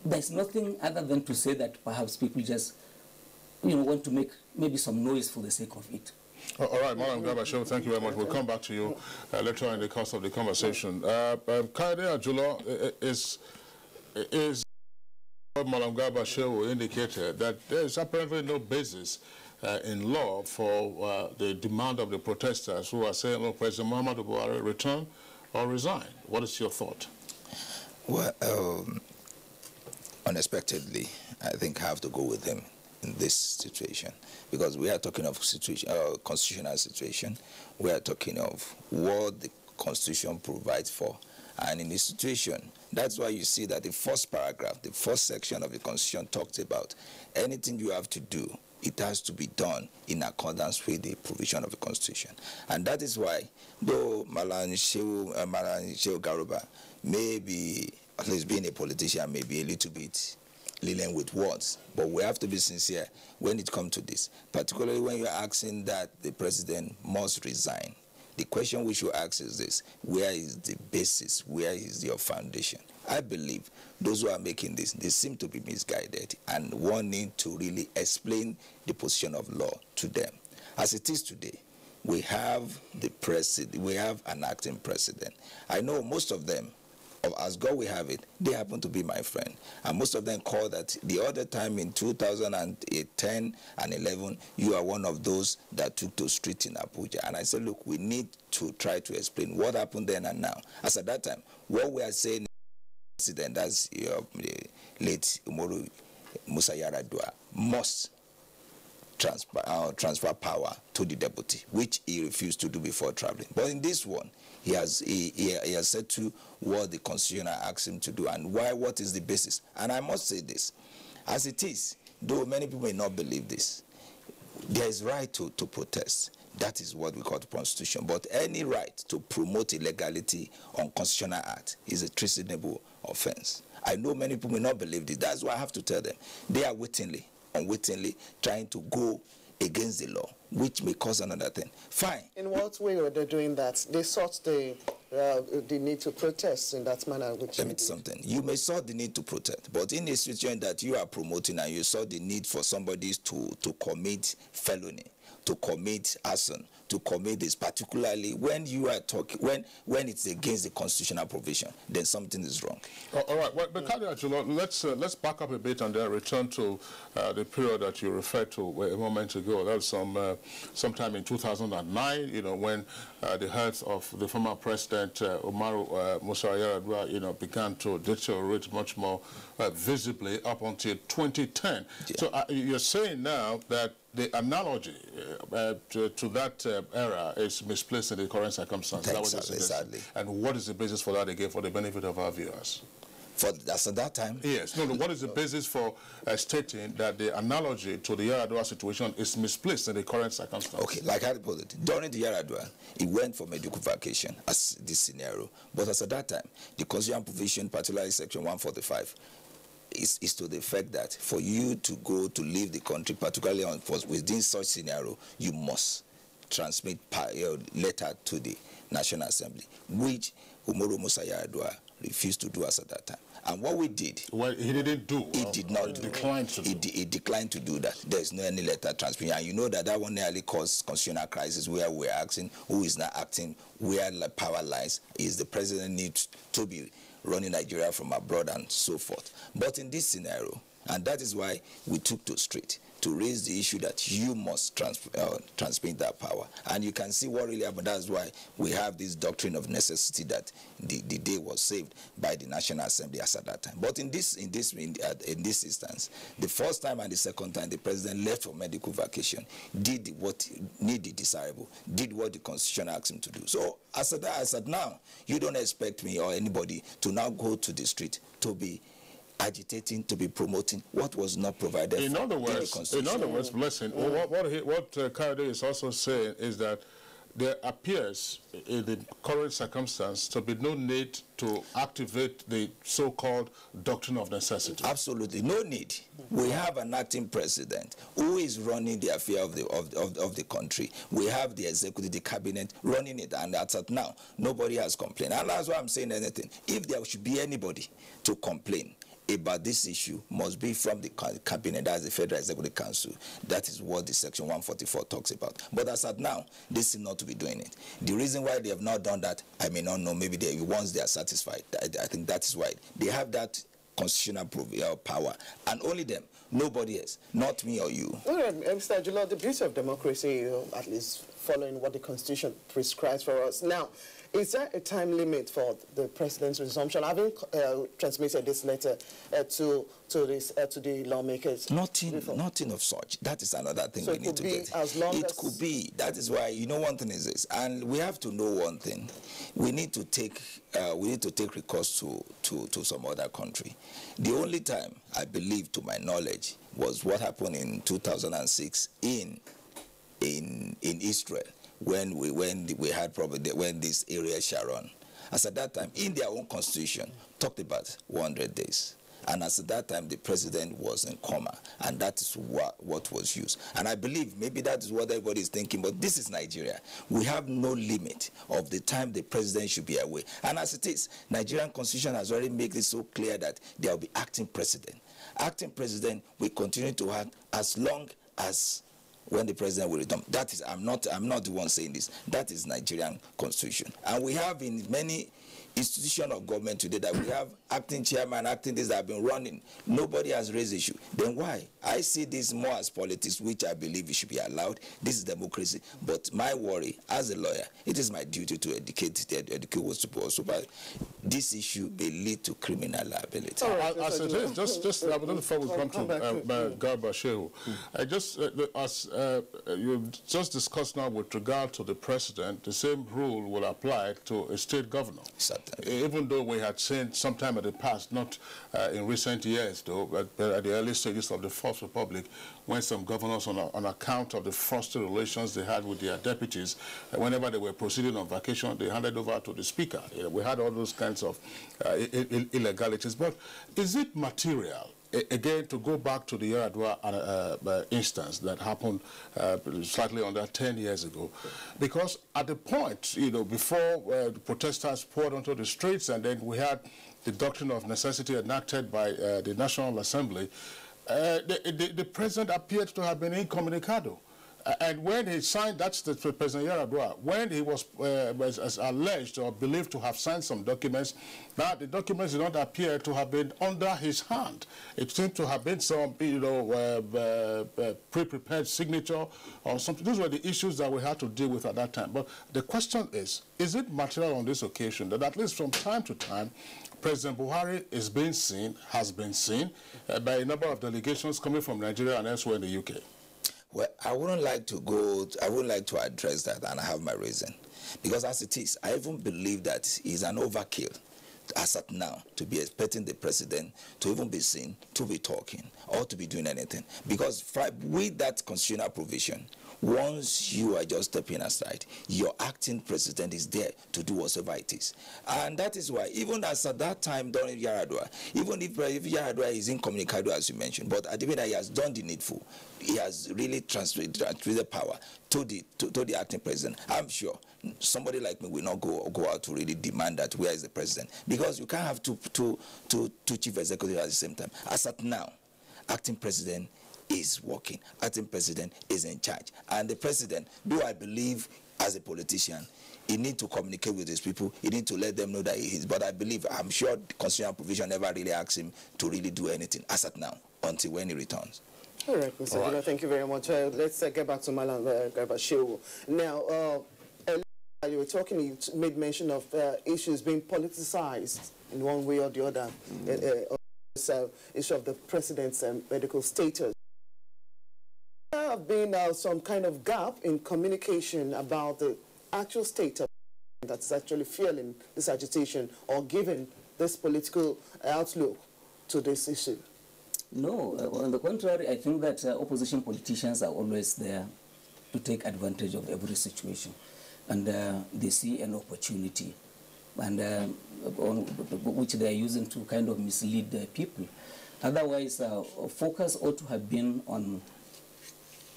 there's nothing other than to say that perhaps people just, want to make maybe some noise for the sake of it. All right, Madam Gabashew, thank you very much. We'll come back to you later on in the course of the conversation. Kaide Ajulo is what Madam Gabashew indicated, that there is apparently no basis in law for the demand of the protesters who are saying, look, President Muhammadu Buhari return or resign. What is your thought? Well, unexpectedly, I think I have to go with him in this situation, because we are talking of constitutional situation. We are talking of what the Constitution provides for. And in this situation, that's why you see that the first paragraph, the first section of the Constitution talks about anything you have to do, it has to be done in accordance with the provision of the Constitution. And that is why, though Malam Shehu Garuba may be, at least being a politician, may be a little bit lenient with words, but we have to be sincere when it comes to this, particularly when you're asking that the president must resign. The question we should ask is this: where is the basis? Where is your foundation? I believe those who are making this, they seem to be misguided and wanting to really explain the position of law to them. As it is today, we have the president, we have an acting president. I know most of them, as God will have it, they happen to be my friend. And most of them call that the other time in 2010 and 11, you are one of those that took to street in Abuja. And I said, look, we need to try to explain what happened then and now. As at that time, what we are saying, President, that's late Umaru Musa Yar'Adua, must transfer power to the deputy, which he refused to do before traveling. But in this one, he has said to what the Constitution asks him to do, and what is the basis. And I must say this, as it is, though many people may not believe this, there is right to protest. That is what we call the Constitution. But any right to promote illegality on constitutional act is a treasonable offense. I know many people may not believe this. That's why I have to tell them. They are unwittingly trying to go against the law, which may cause another thing. Fine. In what way were they doing that? They sought the the need to protest in that manner. Let me tell something. You may saw the need to protest, but in a situation that you are promoting and you saw the need for somebody to commit felony, to commit arson, to commit this, particularly when you are talking, when it's against the constitutional provision, then something is wrong. All right, well, but let's back up a bit and then return to the period that you referred to a moment ago. That was sometime in 2009, you know, when the health of the former president Umaru Musa Yar'Adua, began to deteriorate much more visibly up until 2010. Yeah. So you're saying now that the analogy to that era is misplaced in the current circumstances. Exactly. And what is the basis for that again, for the benefit of our viewers? That's at that time? Yes. No, what is the basis for stating that the analogy to the Yar'Adua situation is misplaced in the current circumstances? Okay, like I put it, during the Yar'Adua, he went for medical vacation as this scenario. But as at that time, the constitutional provision, particularly Section 145, is to the effect that for you to go to leave the country, particularly within such scenario, you must transmit your letter to the National Assembly, which Umaru Musa Yar'Adua refused to do as at that time. And what we did... Well, he didn't do. He did not do. Declined to do. He declined to do that. There is no any letter transmission. And you know that one nearly caused constitutional crisis where we're asking who is not acting, where the power lies. Is the president needs to be running Nigeria from abroad and so forth. But in this scenario, and that is why we took to street to raise the issue that you must transmit that power. And you can see what really happened. That's why we have this doctrine of necessity that the day was saved by the National Assembly as at that time. But in this instance, the first time and the second time, the president left for medical vacation, did what needed desirable, did what the Constitution asked him to do. So as at now, you don't expect me or anybody to now go to the street to be agitating, to be promoting what was not provided. In other words, Blessing, what Kayode is also saying is that there appears in the current circumstance to be no need to activate the so-called doctrine of necessity. Absolutely, no need. We have an acting president who is running the affair of the country. We have the executive, the cabinet running it, and that's at now. Nobody has complained. And that's why I'm saying anything. If there should be anybody to complain about this issue, must be from the cabinet, that's the Federal Executive Council. That is what the Section 144 talks about. But as at now, they seem not to be doing it. The reason why they have not done that, I may not know. Maybe once they are satisfied, I think that is why they have that constitutional power, and only them, nobody else, not me or you. All right, Mr. Ajula, the beauty of democracy, at least following what the Constitution prescribes for us. Now, is there a time limit for the president's resumption? Having transmitted this letter to the lawmakers? Nothing of such. That is another thing we need to get. It could be. That is why, you know, one thing is this, and we have to know one thing. We need to take recourse to some other country. The only time, I believe, to my knowledge, was what happened in 2006 in Israel, when we had probably when this area Sharon, as at that time in their own constitution talked about 100 days, and as at that time the president was in coma, and that is what was used. And I believe maybe that is what everybody is thinking, but this is Nigeria. We have no limit of the time the president should be away, and as it is, Nigerian constitution has already made it so clear that there will be acting president. Acting president will continue to act as long as when the president will return. That is, I'm not the one saying this. That is Nigerian constitution. And we have in many institutions of government today that we have acting chairman, acting this that have been running. Nobody has raised issue. Then why? I see this more as politics, which I believe it should be allowed. This is democracy. But my worry, as a lawyer, it is my duty to educate what's supposed to, but this issue may lead to criminal liability. As it is, just before we come to Garba Shehu, as you just discussed now with regard to the president, the same rule will apply to a state governor. Even though we had seen sometime in the past, not in recent years though, but at the early stages of the Fourth Republic, when some governors, on account of the frosty relations they had with their deputies, whenever they were proceeding on vacation, they handed over to the speaker. We had all those kinds of illegalities. But is it material? again, to go back to the Yaradua instance that happened slightly under 10 years ago, because at the point, before the protesters poured onto the streets, and then we had the doctrine of necessity enacted by the National Assembly, the president appeared to have been incommunicado. And when he signed, that's the President Yaradua, when he was alleged or believed to have signed some documents, now the documents did not appear to have been under his hand. It seemed to have been some, pre-prepared signature or something. Those were the issues that we had to deal with at that time. But the question is it material on this occasion that at least from time to time, President Buhari has been seen by a number of delegations coming from Nigeria and elsewhere in the UK? Well, I wouldn't like to address that, and I have my reason. Because as it is, I even believe that it's an overkill as at now to be expecting the president to even be seen, to be talking, or to be doing anything. Because with that constitutional provision, once you are just stepping aside, your acting president is there to do whatever it is. And that is why, even as at that time during Yaradua, even if Yaradua is incommunicado, as you mentioned, but at the end he has done the needful, he has really transferred the power to the acting president. I'm sure somebody like me will not go out to really demand that where is the president, because you can't have two chief executives at the same time. As at now, acting president is working. Acting president is in charge. And the president, do I believe as a politician, he needs to communicate with his people. He needs to let them know that he is. But I'm sure the constitutional provision never really asks him to really do anything as at now, until when he returns. All right, Mr. Gino, thank you very much. Let's get back to Malam Garbashew. Now, you were talking, you made mention of issues being politicized in one way or the other. Issue of the president's medical status. There have been some kind of gap in communication about the actual state of that's actually fueling this agitation or giving this political outlook to this issue. No, on the contrary, I think that opposition politicians are always there to take advantage of every situation. And they see an opportunity, and which they are using to kind of mislead the people. Otherwise, focus ought to have been on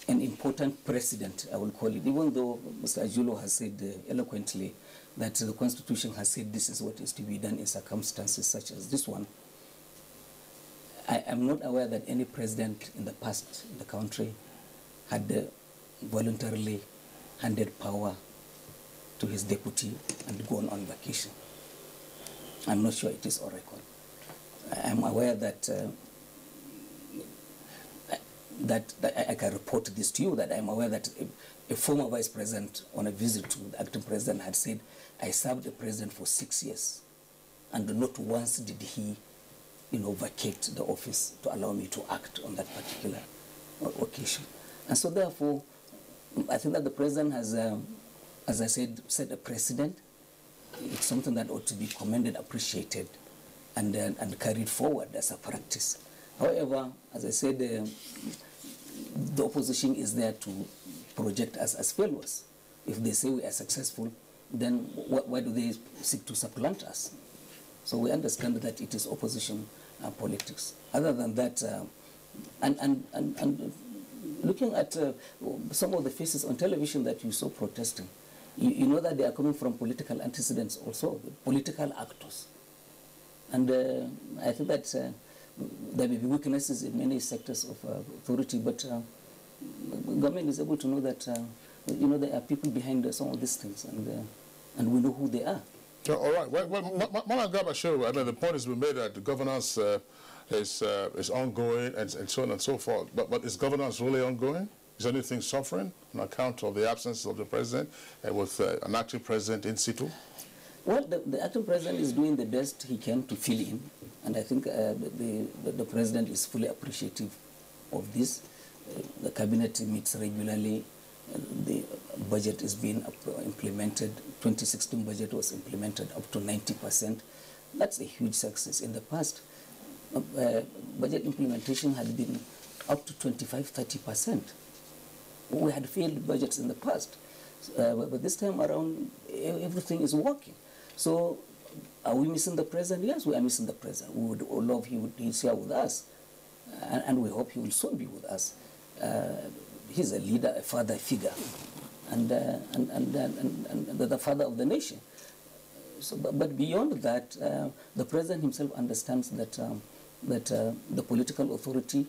an important precedent, I will call it, even though Mr. Ajulo has said eloquently that the Constitution has said this is what is to be done in circumstances such as this one. I am not aware that any president in the past in the country had voluntarily handed power to his deputy and gone on vacation. I'm not sure it is on record. I'm aware that I can report this to you, that I'm aware that a former vice president on a visit to the acting president had said, I served the president for 6 years, and not once did he, vacate the office to allow me to act on that particular occasion. And so therefore, I think that the president has, as I said, set a precedent. It's something that ought to be commended, appreciated, and carried forward as a practice. However, as I said, the opposition is there to project us as failures. If they say we are successful, then why do they seek to supplant us? So we understand that it is opposition politics. Other than that, and looking at some of the faces on television that you saw protesting, you know that they are coming from political antecedents also, political actors. And I think that there may be weaknesses in many sectors of authority, but government is able to know that there are people behind some of these things, and we know who they are. Yeah, all right. Well, Madam Garbashew, I mean, the point has been made that the governance is ongoing and so on and so forth. But is governance really ongoing? Is anything suffering on account of the absence of the president with an acting president in situ? Well, the acting president is doing the best he can to fill in, and I think the president is fully appreciative of this. The cabinet meets regularly. The budget is being implemented. 2016 budget was implemented up to 90%. That's a huge success. In the past, budget implementation had been up to 25–30%. We had failed budgets in the past, but this time around, everything is working. So, are we missing the president? Yes, we are missing the president. We would love he's here with us, and we hope he will soon be with us. He's a leader, a father figure, and the father of the nation. So, but beyond that, the president himself understands that the political authority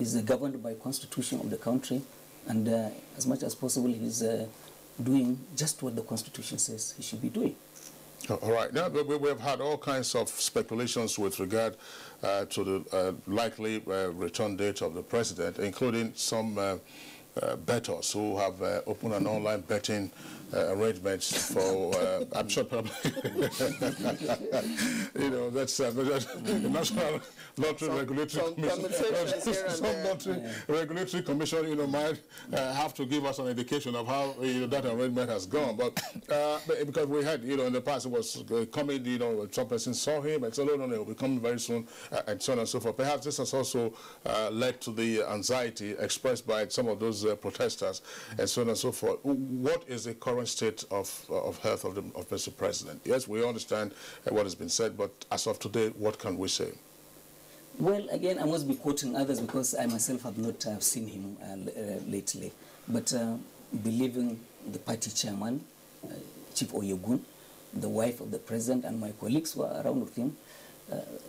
is governed by constitution of the country, and as much as possible, he's doing just what the constitution says he should be doing. All right. Now, we have had all kinds of speculations with regard to the likely return date of the president, including some bettors who have opened an online betting arrangements for, I'm sure probably, you know, that's the National Lottery Regulatory Commission. Some Lottery Regulatory Commission, you know, might have to give us an indication of how, you know, that arrangement has gone. But because we had, you know, in the past it was coming, you know, some person saw him and said, no, it will be coming very soon, and so on and so forth. Perhaps this has also led to the anxiety expressed by some of those protesters and so on and so forth. What is the current state of health of Mr. President? Yes, we understand what has been said, but as of today, what can we say? Well, again, I must be quoting others because I myself have not seen him lately. But believing the party chairman, Chief Oyegun, the wife of the president, and my colleagues who are around with him,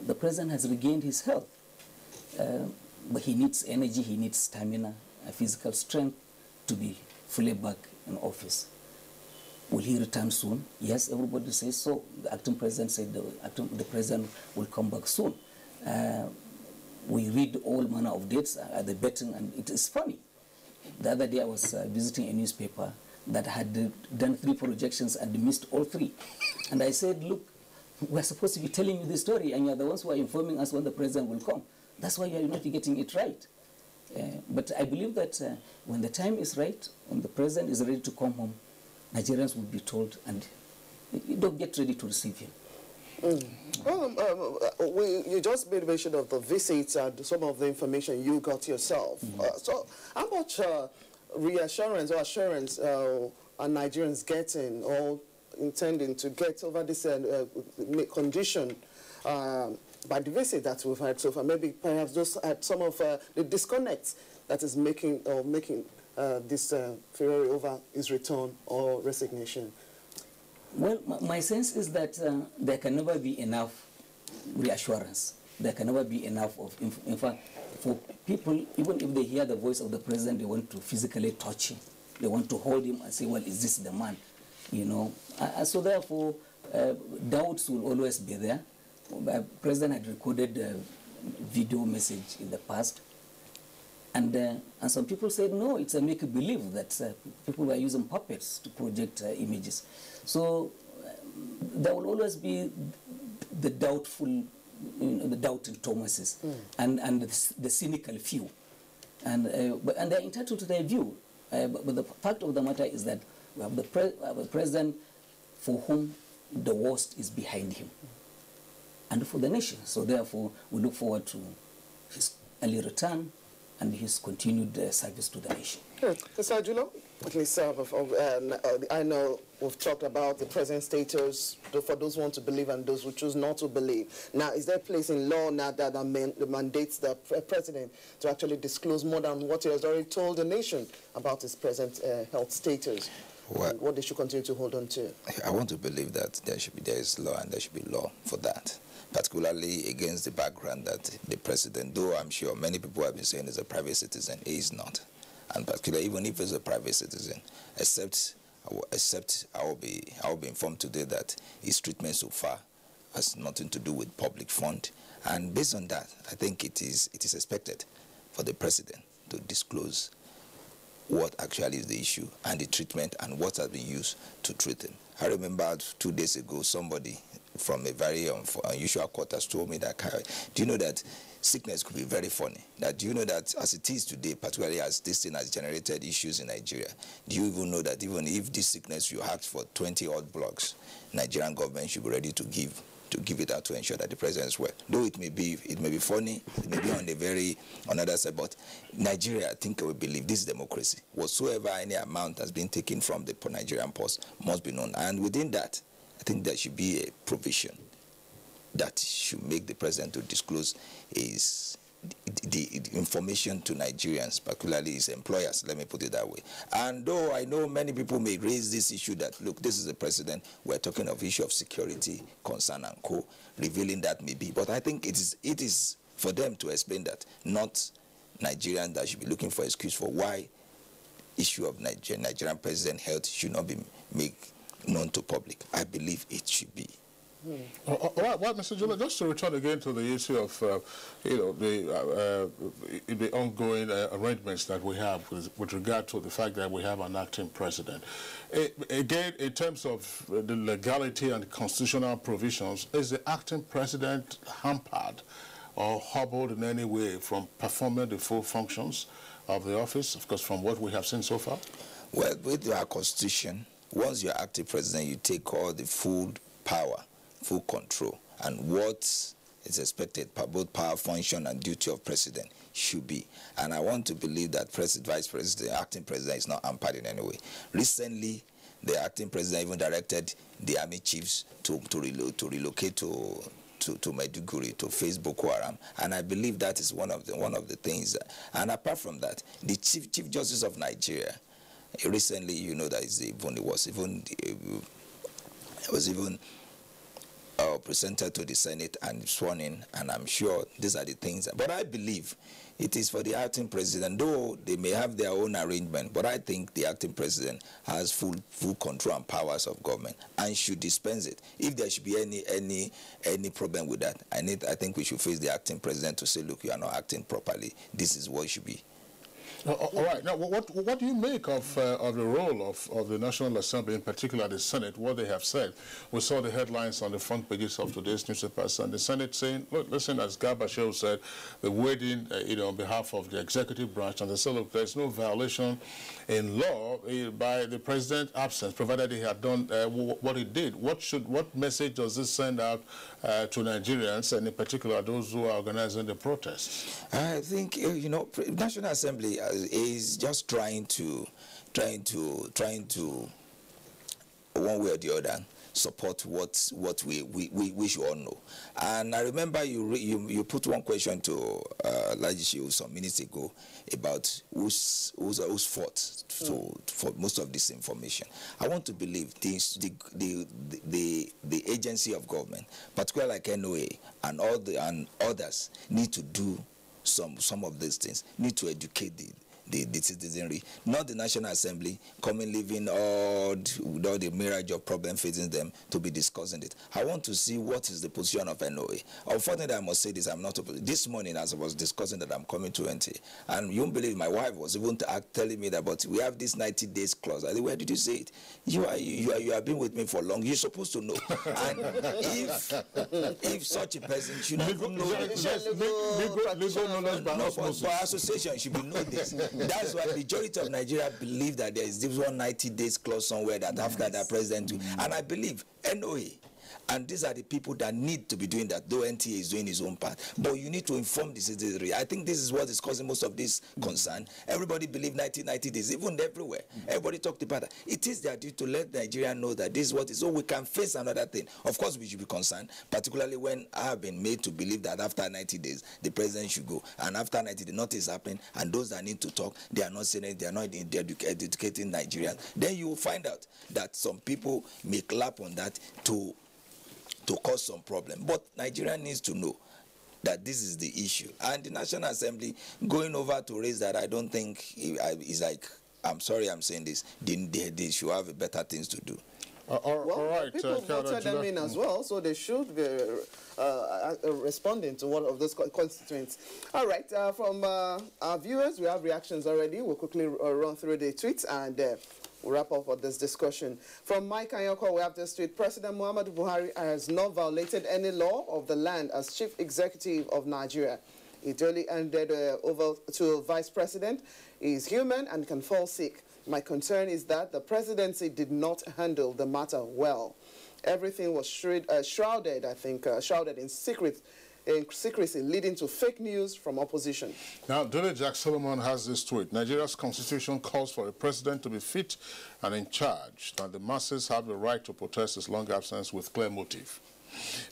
the president has regained his health. But he needs energy, he needs stamina, physical strength to be fully back in office. Will he return soon? Yes, everybody says so. The acting president said the president will come back soon. We read all manner of dates at the betting, and it is funny. The other day I was visiting a newspaper that had done 3 projections and missed all 3. And I said, look, we're supposed to be telling you the story, and you're the ones who are informing us when the president will come. That's why you're not getting it right. But I believe that when the time is right, when the president is ready to come home, Nigerians will be told, and you don't get ready to receive him. Well, you just made mention of the visits and some of the information you got yourself. So how much reassurance or assurance are Nigerians getting or intending to get over this condition by the visit that we've had so far? Maybe perhaps just at some of the disconnects that is making this furor over his return or resignation. Well, my sense is that there can never be enough reassurance. There can never be enough of, in fact, for people, even if they hear the voice of the president, they want to physically touch him. They want to hold him and say, well, is this the man? You know, so therefore, doubts will always be there. The president had recorded a video message in the past, and some people said, no, it's a make-believe that people were using puppets to project images. So there will always be the doubtful, you know, the doubting Thomases, and the cynical few, and they're entitled to their view. But the fact of the matter is that we have the president for whom the worst is behind him, and for the nation. So therefore, we look forward to his early return and his continued service to the nation. Good. Mr. Ajulo, at least I know we've talked about the president's status for those who want to believe and those who choose not to believe. Now, is there a place in law now that mandates the president to actually disclose more than what he has already told the nation about his present health status? Well, and what they should continue to hold on to? I want to believe that there is law and there should be law for that, particularly against the background that the president, though I'm sure many people have been saying is a private citizen, he is not. And particularly, even if he's a private citizen, except I will be informed today that his treatment so far has nothing to do with public fund. And based on that, I think it is expected for the president to disclose what actually is the issue and the treatment and what has been used to treat him. I remember 2 days ago, somebody from a very unusual quarters told me that, do you know that sickness could be very funny? That do you know that as it is today, particularly as this thing has generated issues in Nigeria, do you even know that even if this sickness you asked for 20-odd blocks, Nigerian government should be ready to give it out to ensure that the president is well. Though it may be funny, it may be on the another side, but Nigeria, I think we believe this is democracy. Whatsoever any amount has been taken from the Nigerian post must be known. And within that, I think there should be a provision that should make the president to disclose the the information to Nigerians, particularly his employers, let me put it that way. And though I know many people may raise this issue that, look, this is the president, we're talking of issue of security, concern and co, revealing that maybe. But I think it is for them to explain that, not Nigerians that should be looking for excuse for why issue of Nigerian president health should not be made known to public. I believe it should be. All right, Mr. Jula, just to return again to the issue of, the ongoing arrangements that we have with regard to the fact that we have an acting president. Again, in terms of the legality and constitutional provisions, is the acting president hampered or hobbled in any way from performing the full functions of the office, of course, from what we have seen so far? Well, with our constitution, once you're acting president, you take all the full power, full control, and what is expected, both power, function, and duty of president should be. And I want to believe that vice president, acting president is not hampered in any way. Recently, the acting president even directed the army chiefs to relocate to Maiduguri to face Boko Haram, and I believe that is one of the things. And apart from that, the Chief Justice of Nigeria recently, you know, that it was even presented to the Senate and sworn in, and I'm sure these are the things. But I believe it is for the acting president, though they may have their own arrangement, but I think the acting president has full control and powers of government and should dispense it. If there should be any problem with that, I think we should face the acting president to say, look, you are not acting properly. This is what it should be. All right. Now, what do you make of the role of the National Assembly, in particular the Senate, what they have said? We saw the headlines on the front pages of today's newspapers, and the Senate saying, look, listen, as Garbashev said, the wording, on behalf of the executive branch, and they said, look, there's no violation in law by the president's absence, provided he had done what he did. What message does this send out to Nigerians, and in particular those who are organizing the protests? I think, National Assembly is just trying to one way or the other support what we should all know. And I remember you put one question to Lajishi some minutes ago about who's fault for most of this information. I want to believe the agency of government, particularly like NOA and others, need to do some of these things, need to educate the citizenry, not the National Assembly coming living with all the mirage of problem facing them to be discussing it. I want to see what is the position of NOA. Unfortunately, I must say this, I'm not this morning as I was discussing that I'm coming to NTA, and you won't believe my wife was even telling me that, but we have this 90 days clause. I said, where did you say it? You have been with me for long. You're supposed to know. And if such a person should not know, by association should be know this. That's why the majority of Nigeria believe that there is this 190 days clause somewhere that after that president will. And I believe NOA, and these are the people that need to be doing that, though NTA is doing his own part. But you need to inform the citizenry. I think this is what is causing most of this concern. Everybody believe 90 days, even everywhere. Everybody talked about that. It is their duty to let Nigeria know that this is what is, so we can face another thing. Of course, we should be concerned, particularly when I have been made to believe that after 90 days, the president should go. And after 90 days, nothing is happening, and those that need to talk, they are not saying it, they are not educating Nigerians. Then you will find out that some people may clap on that to cause some problem. But Nigeria needs to know that this is the issue. And the National Assembly going over to raise that, I don't think is like, I'm sorry I'm saying this, they should have better things to do. All right. People voted them in as well, so they should be responding to one of those constituents. All right. From our viewers, we have reactions already. We'll quickly run through the tweets and we'll wrap up with this discussion. From Mike Anyoko, we have this tweet. President Muhammadu Buhari has not violated any law of the land as Chief Executive of Nigeria. It only handed over to Vice President. He is human and can fall sick. My concern is that the presidency did not handle the matter well. Everything was shrouded, I think, shrouded in secrecy, leading to fake news from opposition. Now, Dele Jack Solomon has this tweet. Nigeria's constitution calls for a president to be fit and in charge, and the masses have the right to protest his long absence with clear motive.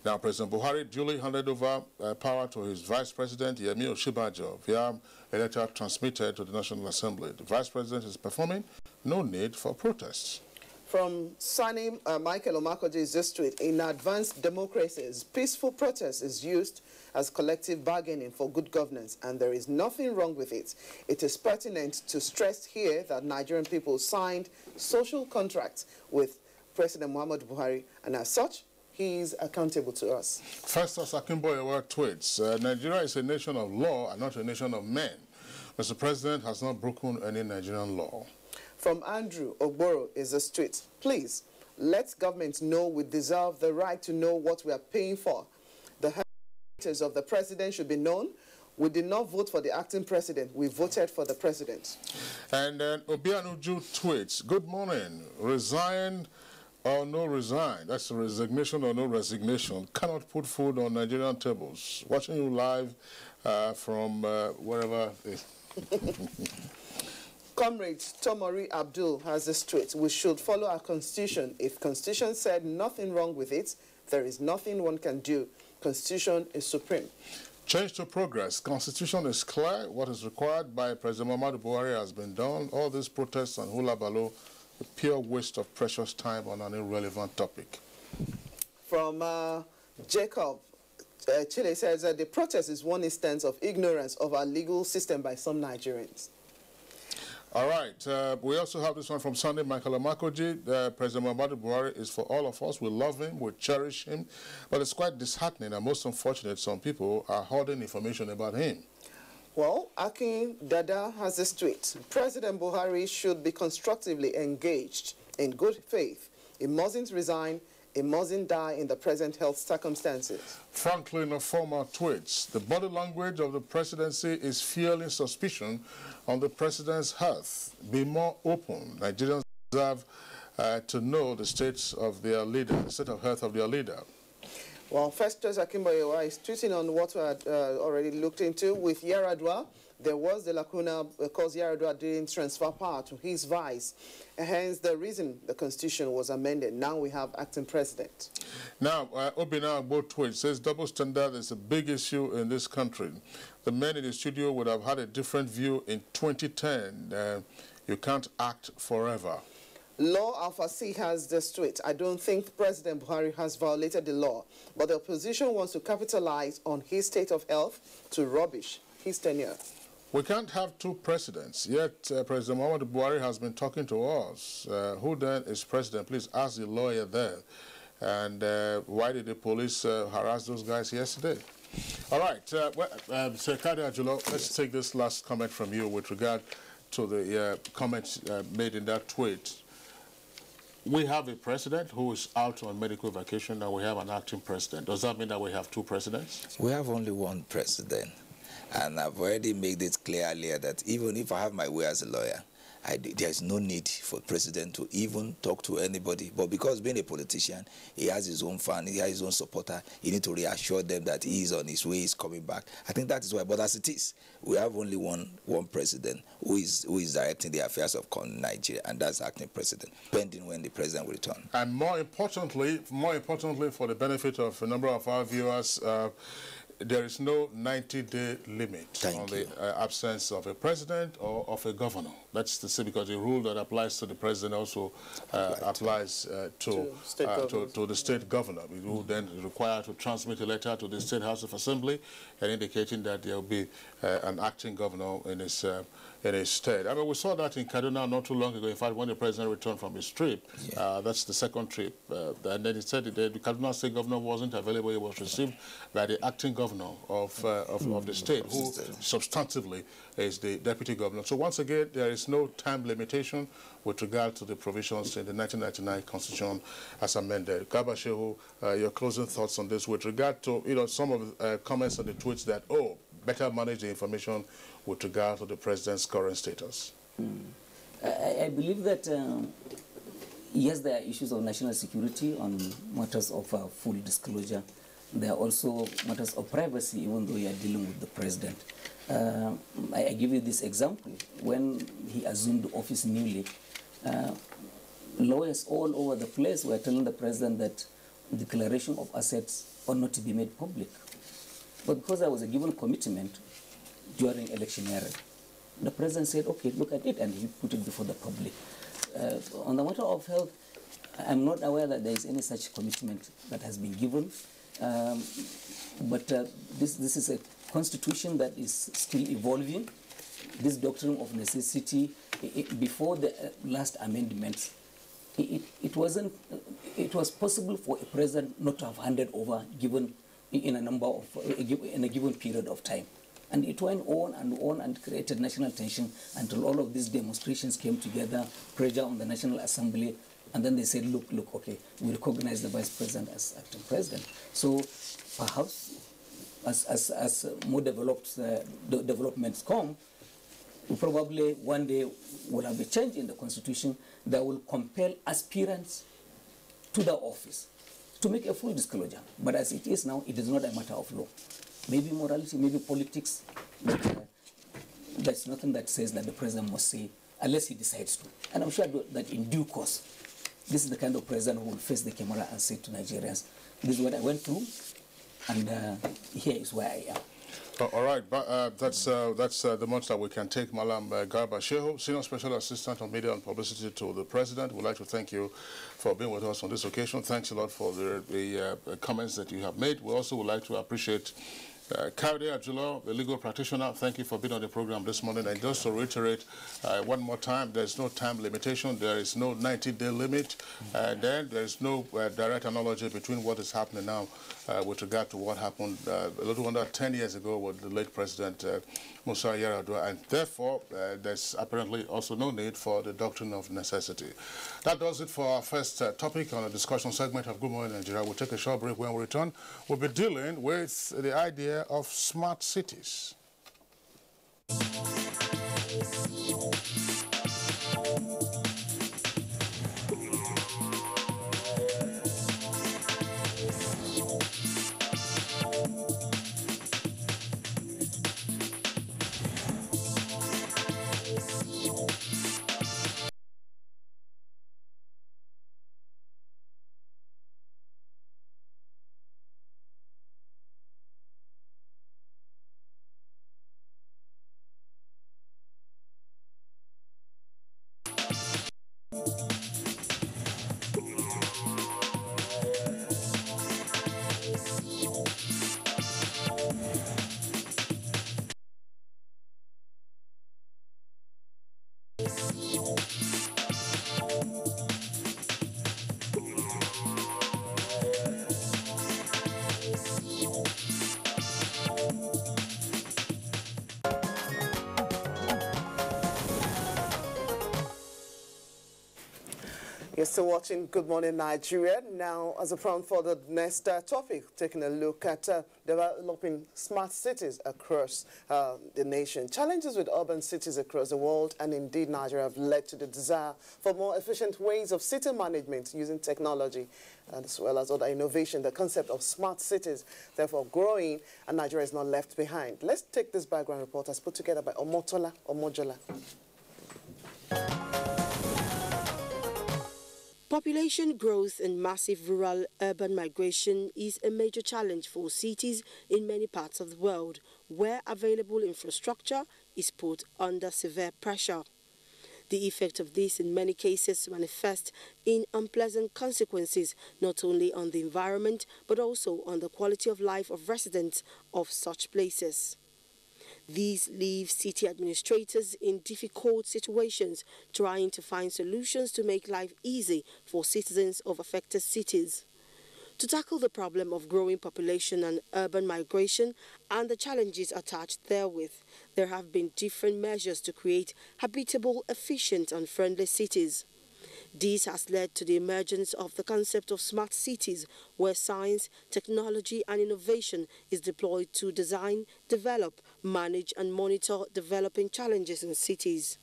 Now, President Buhari duly handed over power to his Vice President, Yemi Osinbajo, via a letter transmitted to the National Assembly. The Vice President is performing, no need for protests. From Sani Michael Omakoji is this tweet: in advanced democracies, peaceful protest is used as collective bargaining for good governance, and there is nothing wrong with it. It is pertinent to stress here that Nigerian people signed social contracts with President Muhammadu Buhari, and as such, he is accountable to us. Festus Akinboyewa tweets, Nigeria is a nation of law and not a nation of men. Mr. President has not broken any Nigerian law. From Andrew Ogboro is this tweet: please, let government know we deserve the right to know what we are paying for. The headquarters of the president should be known. We did not vote for the acting president. We voted for the president. And then Obianuju tweets, good morning. Resign or no resign. That's resignation or no resignation. Cannot put food on Nigerian tables. Watching you live from wherever. Comrade Tomori Abdul has this tweet: we should follow our constitution. If constitution said nothing wrong with it, there is nothing one can do. Constitution is supreme. Change to progress. Constitution is clear. What is required by President Muhammadu Buhari has been done. All these protests and hula baloo, a pure waste of precious time on an irrelevant topic. From Jacob, Chile says that the protest is one instance of ignorance of our legal system by some Nigerians. All right. We also have this one from Sunday Michael Omakoji. President Muhammadu Buhari is for all of us. We love him. We cherish him. But it's quite disheartening and most unfortunate some people are hoarding information about him. Well, Akin Dada has this tweet: President Buhari should be constructively engaged in good faith. He mustn't resign. He mustn't die in the present health circumstances. Franklin Ofoma tweets, the body language of the presidency is fueling suspicion on the president's health. Be more open. Nigerians deserve to know the state of their leader, the state of health of their leader. Well, Festus Akinboyewa is tweeting on what we had already looked into with Yaradua. There was the lacuna because Yaradua didn't transfer power to his vice. And hence the reason the constitution was amended. Now we have acting president. Now, Obina Agbo tweet says double standard is a big issue in this country. The men in the studio would have had a different view in 2010. You can't act forever. Law Alpha C has this tweet: I don't think President Buhari has violated the law, but the opposition wants to capitalize on his state of health to rubbish his tenure. We can't have two presidents, yet President Muhammadu Buhari has been talking to us. Who then is president? Please ask the lawyer there. And why did the police harass those guys yesterday? All right, Secretary Ajulo, let's take this last comment from you with regard to the comments made in that tweet. We have a president who is out on medical vacation, and we have an acting president. Does that mean that we have two presidents? We have only one president. And I've already made it clear earlier that even if I have my way as a lawyer, there's no need for the president to even talk to anybody. But because being a politician, he has his own fan, he has his own supporter, he needs to reassure them that he is on his way, he's coming back. I think that is why. But as it is, we have only one president who is directing the affairs of Nigeria, and that's acting president, pending when the president will return. And more importantly, for the benefit of a number of our viewers, there is no 90-day limit on the absence of a president or of a governor. That's to say, because the rule that applies to the president also applies to the state governor. We will then require to transmit a letter to the State House of Assembly and indicating that there will be an acting governor in his state. I mean, we saw that in Kaduna not too long ago. In fact, when the president returned from his trip, that's the second trip, and then he said that the Kaduna state governor wasn't available. He was received by the acting governor of the state, who substantively is the deputy governor. So once again, there is no time limitation with regard to the provisions in the 1999 Constitution as amended. Garba Shehu, your closing thoughts on this with regard to some of the comments on the tweets that better manage the information with regard to the president's current status. I believe that yes, there are issues of national security on matters of full disclosure. There are also matters of privacy, even though you are dealing with the president. I give you this example. When he assumed office newly, lawyers all over the place were telling the president that declaration of assets ought not to be made public. But because there was a given commitment during electioneering, the president said, okay, look at it, and he put it before the public. On the matter of health, I'm not aware that there is any such commitment that has been given. But this is a constitution that is still evolving. This doctrine of necessity, before the last amendment, it was possible for a president not to have handed over given in a given period of time. And it went on and created national tension until all of these demonstrations came together, pressure on the National Assembly, and then they said, look, okay, we recognize the Vice President as acting President. So perhaps as more developments come, we probably one day will have a change in the Constitution that will compel aspirants to the office to make a full disclosure. But as it is now, it is not a matter of law. Maybe morality, maybe politics, but there's nothing that says that the president must say unless he decides to. And I'm sure that in due course, this is the kind of president who will face the camera and say to Nigerians, this is what I went through, and here is where I am. All right, but that's the most that we can take. Malam Garba Shehu, Senior Special Assistant on Media and Publicity to the President. We'd like to thank you for being with us on this occasion. Thanks a lot for the comments that you have made. We also would like to appreciate Kaide Abdullah, a legal practitioner. Thank you for being on the program this morning. And just to reiterate one more time, there's no time limitation. There is no 90-day limit. And then there's no direct analogy between what is happening now with regard to what happened a little under 10 years ago with the late President Musa Yar'Adua. And therefore, there's apparently also no need for the doctrine of necessity. That does it for our first topic on the discussion segment of Good Morning Nigeria. We'll take a short break. When we return, we'll be dealing with the idea of smart cities. You're still watching Good Morning Nigeria. Now, as a prompt for the next topic, taking a look at developing smart cities across the nation. Challenges with urban cities across the world and indeed Nigeria have led to the desire for more efficient ways of city management using technology as well as other innovation. The concept of smart cities, therefore growing, and Nigeria is not left behind. Let's take this background report as put together by Omojola. Population growth and massive rural-urban migration is a major challenge for cities in many parts of the world, where available infrastructure is put under severe pressure. The effect of this in many cases manifests in unpleasant consequences not only on the environment but also on the quality of life of residents of such places. These leave city administrators in difficult situations trying to find solutions to make life easy for citizens of affected cities. To tackle the problem of growing population and urban migration and the challenges attached therewith, there have been different measures to create habitable, efficient and friendly cities. This has led to the emergence of the concept of smart cities, where science, technology and innovation is deployed to design, develop, manage and monitor developing challenges in cities.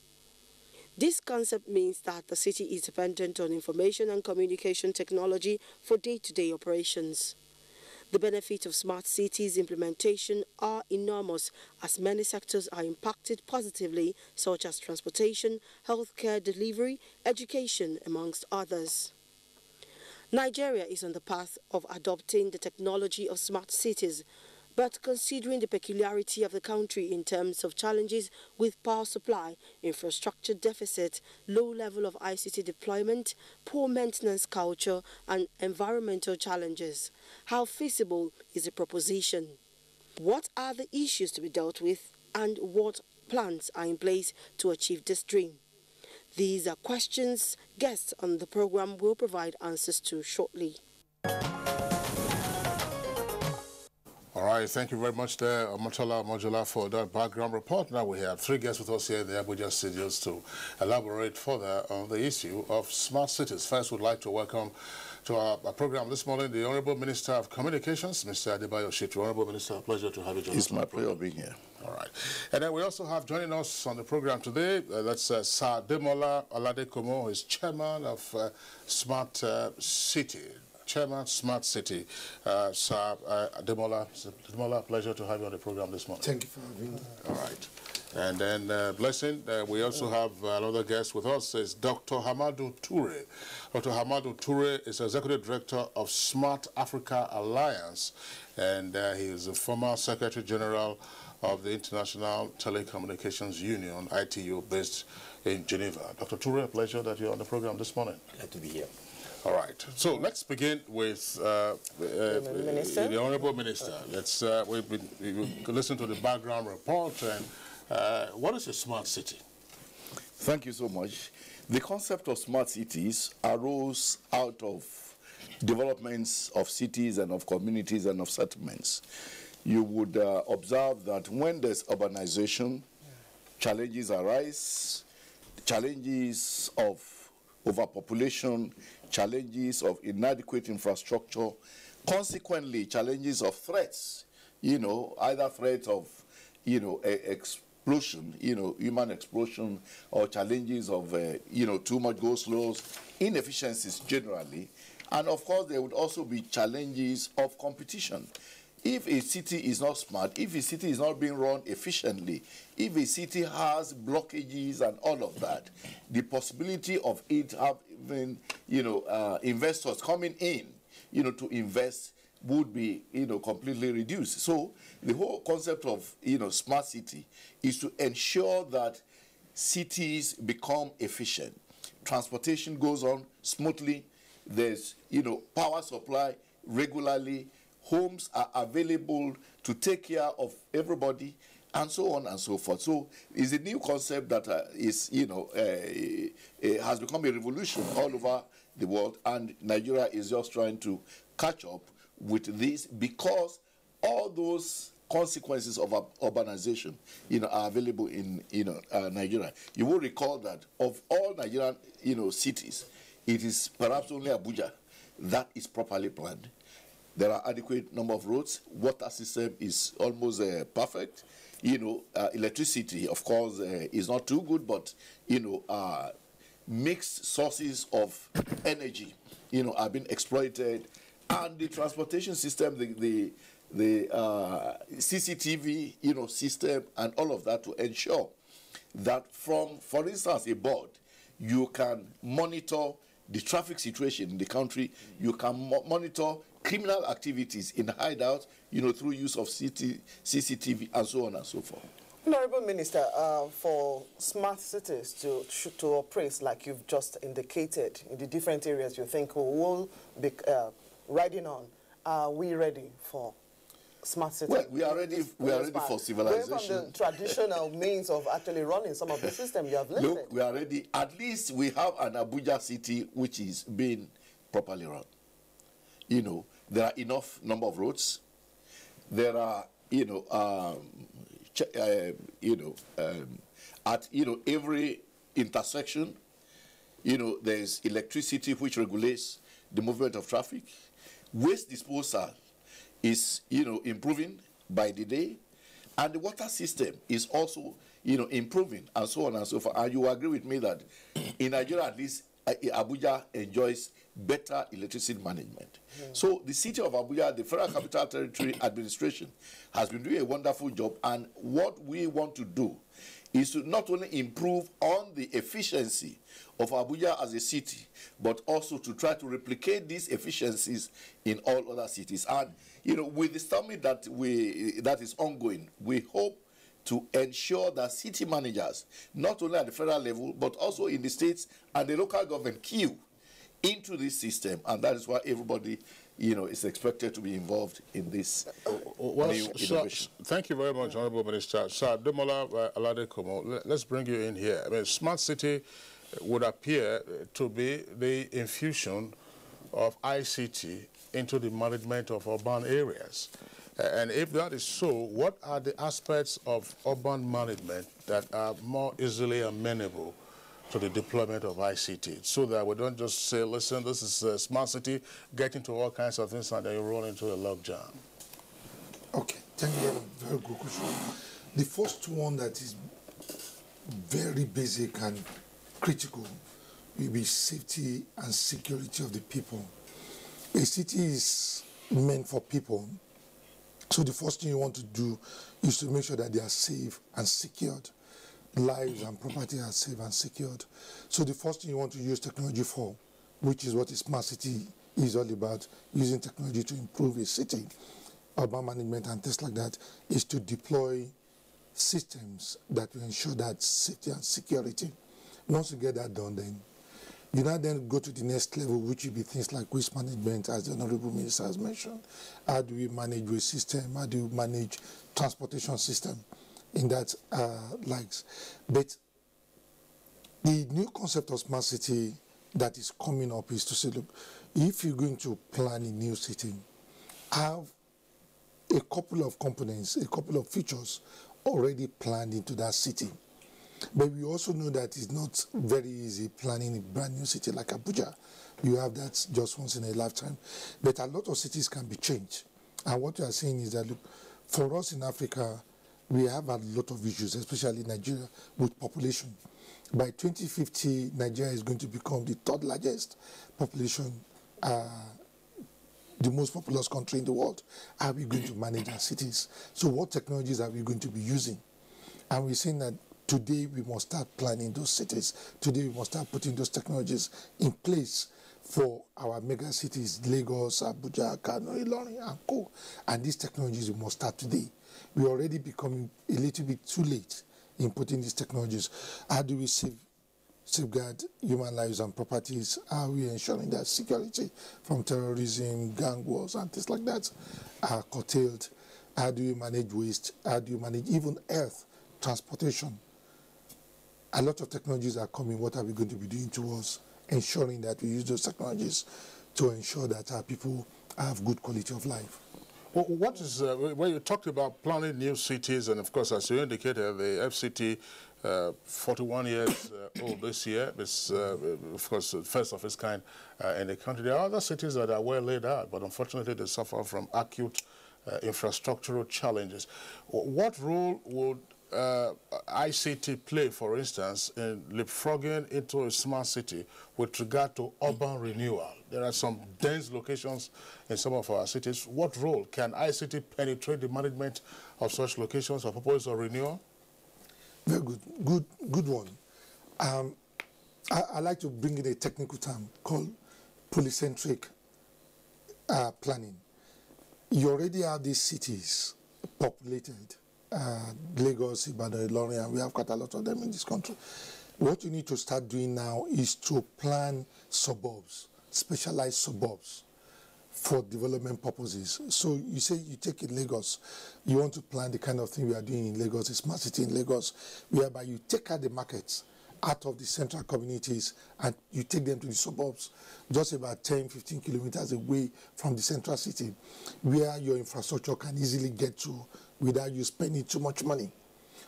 This concept means that the city is dependent on information and communication technology for day-to-day operations. The benefits of smart cities implementation are enormous, as many sectors are impacted positively, such as transportation, healthcare delivery, education, amongst others. Nigeria is on the path of adopting the technology of smart cities, but considering the peculiarity of the country in terms of challenges with power supply, infrastructure deficit, low level of ICT deployment, poor maintenance culture, and environmental challenges, how feasible is the proposition? What are the issues to be dealt with, and what plans are in place to achieve this dream? These are questions guests on the program will provide answers to shortly. All right, thank you very much there, Amotola Mojola, for that background report. Now we have three guests with us here in the Abuja studios to elaborate further on the issue of smart cities. First, we'd like to welcome to our program this morning the Honorable Minister of Communications, Mr. Adebayo Shitu. Honorable Minister, pleasure to have you join us. It's my pleasure being here. All right. And then we also have joining us on the program today, that's Sir Demola Oladekomo, who is chairman of Smart City. Chairman, Smart City. Sir Demola, pleasure to have you on the program this morning. Thank you for having me. All right. And then, Blessing, we also have another guest with us, is Dr. Hamadu Toure. Dr. Hamadu Toure is Executive Director of Smart Africa Alliance, and he is the former Secretary General of the International Telecommunications Union, ITU, based in Geneva. Dr. Toure, a pleasure that you're on the program this morning. Glad to be here. All right. So let's begin with the Honorable Minister. Let's we listen to the background report. And what is a smart city? Thank you so much. The concept of smart cities arose out of developments of cities and of communities and of settlements. You would observe that when there's urbanization, challenges arise, challenges of overpopulation, challenges of inadequate infrastructure, consequently challenges of threats, either threat of, explosion, human explosion, or challenges of, too much go-slows, inefficiencies generally, and of course there would also be challenges of competition. If a city is not smart, if a city is not being run efficiently, if a city has blockages and all of that, the possibility of it having, investors coming in, to invest would be, completely reduced. So the whole concept of, smart city is to ensure that cities become efficient. Transportation goes on smoothly. There's, power supply regularly. Homes are available to take care of everybody, and so on and so forth. So it's a new concept that has become a revolution all over the world, and Nigeria is just trying to catch up with this because all those consequences of urbanization, are available in, Nigeria. You will recall that of all Nigerian, cities, it is perhaps only Abuja that is properly planned. There are adequate number of roads. Water system is almost perfect. Electricity, of course, is not too good, but, mixed sources of energy, are being exploited. And the transportation system, the CCTV, system, and all of that to ensure that from, for instance, a board, you can monitor the traffic situation in the country. You can monitor criminal activities in hideouts, through use of CCTV and so on and so forth. Honorable Minister, for smart cities to operate like you've just indicated in the different areas you think we will be riding on, are we ready for smart cities? Well, we are ready for civilization. Away from the traditional means of actually running some of the systems you have listed. Look, we are ready. At least we have an Abuja city which is being properly run. There are enough number of roads. There are, at every intersection, there's electricity which regulates the movement of traffic. Waste disposal is, improving by the day, and the water system is also, improving, and so on and so forth. And you agree with me that in Nigeria, at least, Abuja enjoys better electricity management. So the city of Abuja, the Federal Capital Territory Administration, has been doing a wonderful job, and what we want to do is to not only improve on the efficiency of Abuja as a city, but also to try to replicate these efficiencies in all other cities. And, you know, with the summit that is ongoing, we hope to ensure that city managers, not only at the federal level, but also in the states and the local government, queue into this system. And that is why everybody, you know, is expected to be involved in this new innovation. Thank you very much, Honorable Minister. Sir Demola Aladekomo, let's bring you in here. I mean, smart city would appear to be the infusion of ICT into the management of urban areas. And if that is so, what are the aspects of urban management that are more easily amenable to the deployment of ICT, so that we don't just say, listen, this is a smart city, get into all kinds of things, and then you roll into a logjam? Okay, thank you. Very good question. The first one that is very basic and critical will be safety and security of the people. A city is meant for people. So the first thing you want to do is to make sure that they are safe and secured. Lives and property are safe and secured. So the first thing you want to use technology for, which is what a smart city is all about, using technology to improve a city, urban management and things like that, is to deploy systems that will ensure that safety and security. Once you get that done, then you now then go to the next level, which will be things like waste management, as the Honorable Minister has mentioned. How do we manage waste system? How do we manage transportation system in that likes? But the new concept of smart city that is coming up is to say, look, if you're going to plan a new city, have a couple of components, a couple of features already planned into that city. But we also know that it's not very easy planning a brand new city like Abuja. You have that just once in a lifetime. But a lot of cities can be changed. And what you are saying is that, look, for us in Africa, we have a lot of issues, especially Nigeria, with population. By 2050, Nigeria is going to become the third largest population, the most populous country in the world. How are we going to manage our cities? So what technologies are we going to be using? And we're saying that today we must start planning those cities. Today we must start putting those technologies in place for our mega cities, Lagos, Abuja, Kano, Ilorin, and Co. And these technologies we must start today. We're already becoming a little bit too late in putting these technologies. How do we safeguard human lives and properties? How are we ensuring that security from terrorism, gang wars, and things like that are curtailed? How do we manage waste? How do you manage even earth, transportation? A lot of technologies are coming. What are we going to be doing towards ensuring that we use those technologies to ensure that our people have good quality of life? Well, what is, when you talked about planning new cities, and of course, as you indicated, the FCT, 41 years old this year, it's, of course, the first of its kind in the country. There are other cities that are well laid out, but unfortunately, they suffer from acute infrastructural challenges. What role would ICT play, for instance, in leapfrogging into a smart city with regard to urban renewal? There are some dense locations in some of our cities. What role can ICT penetrate the management of such locations for purpose of renewal? Very good one. I like to bring in a technical term called polycentric planning. You already have these cities populated. Lagos, Ibadan, Ilorin, and we have quite a lot of them in this country. What you need to start doing now is to plan suburbs, specialized suburbs for development purposes. So you say you take in Lagos, you want to plan the kind of thing we are doing in Lagos, a smart city in Lagos, whereby you take out the markets out of the central communities and you take them to the suburbs, just about 10, 15 kilometers away from the central city, where your infrastructure can easily get to without you spending too much money.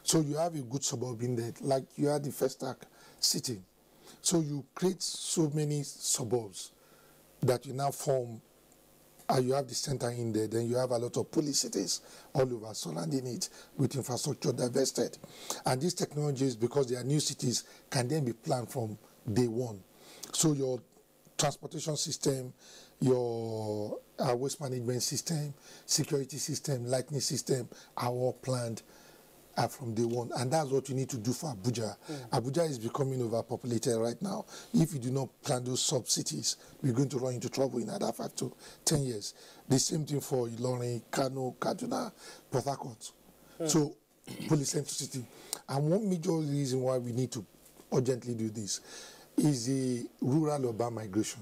So you have a good suburb in there, like you had the Festac city. So you create so many suburbs that you now form, you have the center in there, then you have a lot of police cities all over surrounding it with infrastructure divested. And these technologies, because they are new cities, can then be planned from day one. So your transportation system, your waste management system, security system, lighting system are all planned from day one, and that's what you need to do for Abuja. Abuja is becoming overpopulated right now. If you do not plan those sub-cities, we're going to run into trouble in another 5 to 10 years. The same thing for Ilorin, Kano, Kaduna, Port Harcourt. So, police centricity. And one major reason why we need to urgently do this is the rural-urban migration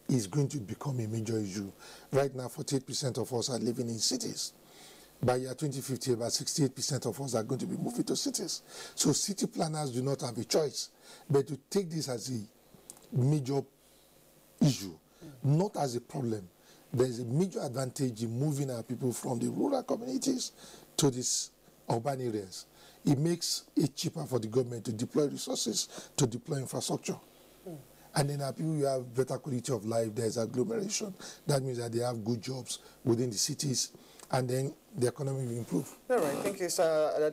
is going to become a major issue. Right now, 48% of us are living in cities. By year 2050, about 68% of us are going to be moving to cities. So city planners do not have a choice, but to take this as a major issue, not as a problem. There's a major advantage in moving our people from the rural communities to these urban areas. It makes it cheaper for the government to deploy resources, to deploy infrastructure. And then our people, you have better quality of life. There's agglomeration. That means that they have good jobs within the cities, and then the economy will improve. All right, thank you, sir,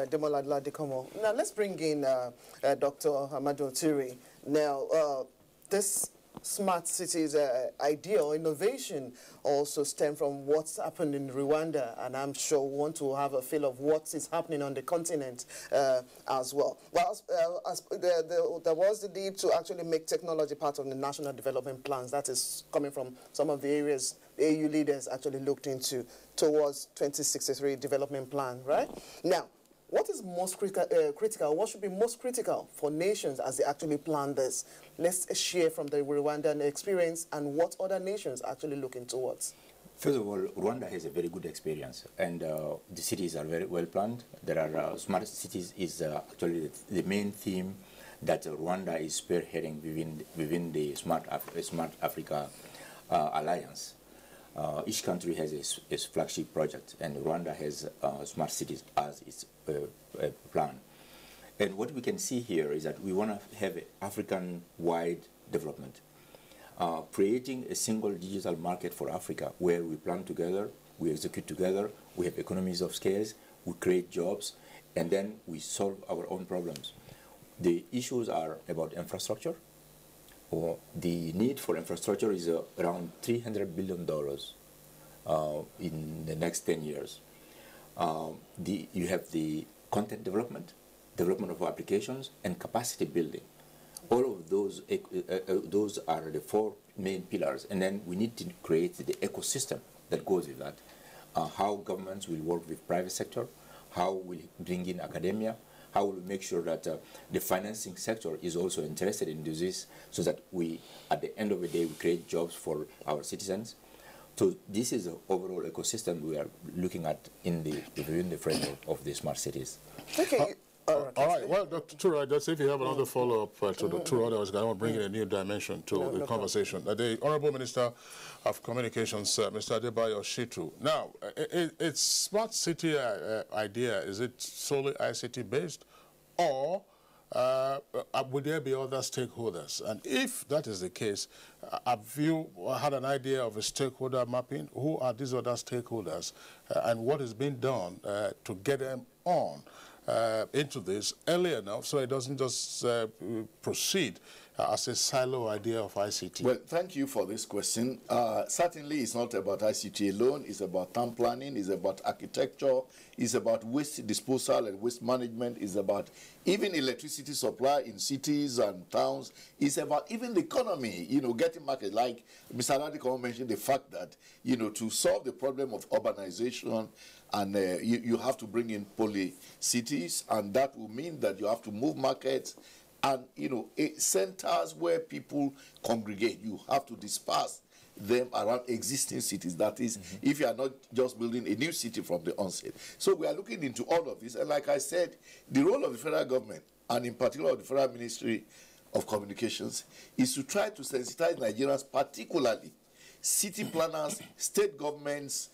Demola Ladikomo. Now, let's bring in Dr. Hamadu Tiri. Now, this smart cities idea or innovation also stem from what's happened in Rwanda, and I'm sure we want to have a feel of what is happening on the continent as well. Well, there was the need to actually make technology part of the national development plans. That is coming from some of the areas AU leaders actually looked into towards 2063 development plan, right? Now, what is most critical? What should be most critical for nations as they actually plan this? Let's share from the Rwandan experience and what other nations are actually looking towards. First of all, Rwanda has a very good experience, and the cities are very well planned. There are smart cities is actually the main theme that Rwanda is spearheading within the Smart Africa Alliance. Each country has its flagship project, and Rwanda has smart cities as its plan. And what we can see here is that we want to have an African-wide development, creating a single digital market for Africa where we plan together, we execute together, we have economies of scale, we create jobs, and then we solve our own problems. The issues are about infrastructure. The need for infrastructure is around $300 billion in the next 10 years. You have the content development of applications, and capacity building. All of those are the 4 main pillars, and then we need to create the ecosystem that goes with that. How governments will work with private sector, how we'll bring in academia, how we'll make sure that the financing sector is also interested in this, so that we, at the end of the day, we create jobs for our citizens. So this is the overall ecosystem we are looking at within the framework of the smart cities. Okay. All right. Well, Dr. Tura, just if you have another follow-up to the two others, I want to bring in a new dimension to the conversation. The Honorable Minister of Communications, Mr. Adebayo Shitu. Now, it's smart city idea, is it solely ICT-based, or would there be other stakeholders? And if that is the case, have you had an idea of a stakeholder mapping? Who are these other stakeholders, and what is being done to get them on into this early enough so it doesn't just proceed as a silo idea of ICT? Well, thank you for this question. Certainly it's not about ICT alone. It's about town planning, it's about architecture, it's about waste disposal and waste management, it's about even electricity supply in cities and towns. It's about even the economy, getting market. Like Mr. Ladikomo mentioned the fact that, to solve the problem of urbanization, and you have to bring in poly cities, and that will mean that you have to move markets and, centers where people congregate. You have to disperse them around existing cities. That is, if you are not just building a new city from the onset. So we are looking into all of this. And like I said, the role of the federal government, and in particular the Federal Ministry of Communications, is to try to sensitize Nigerians, particularly city planners, state governments,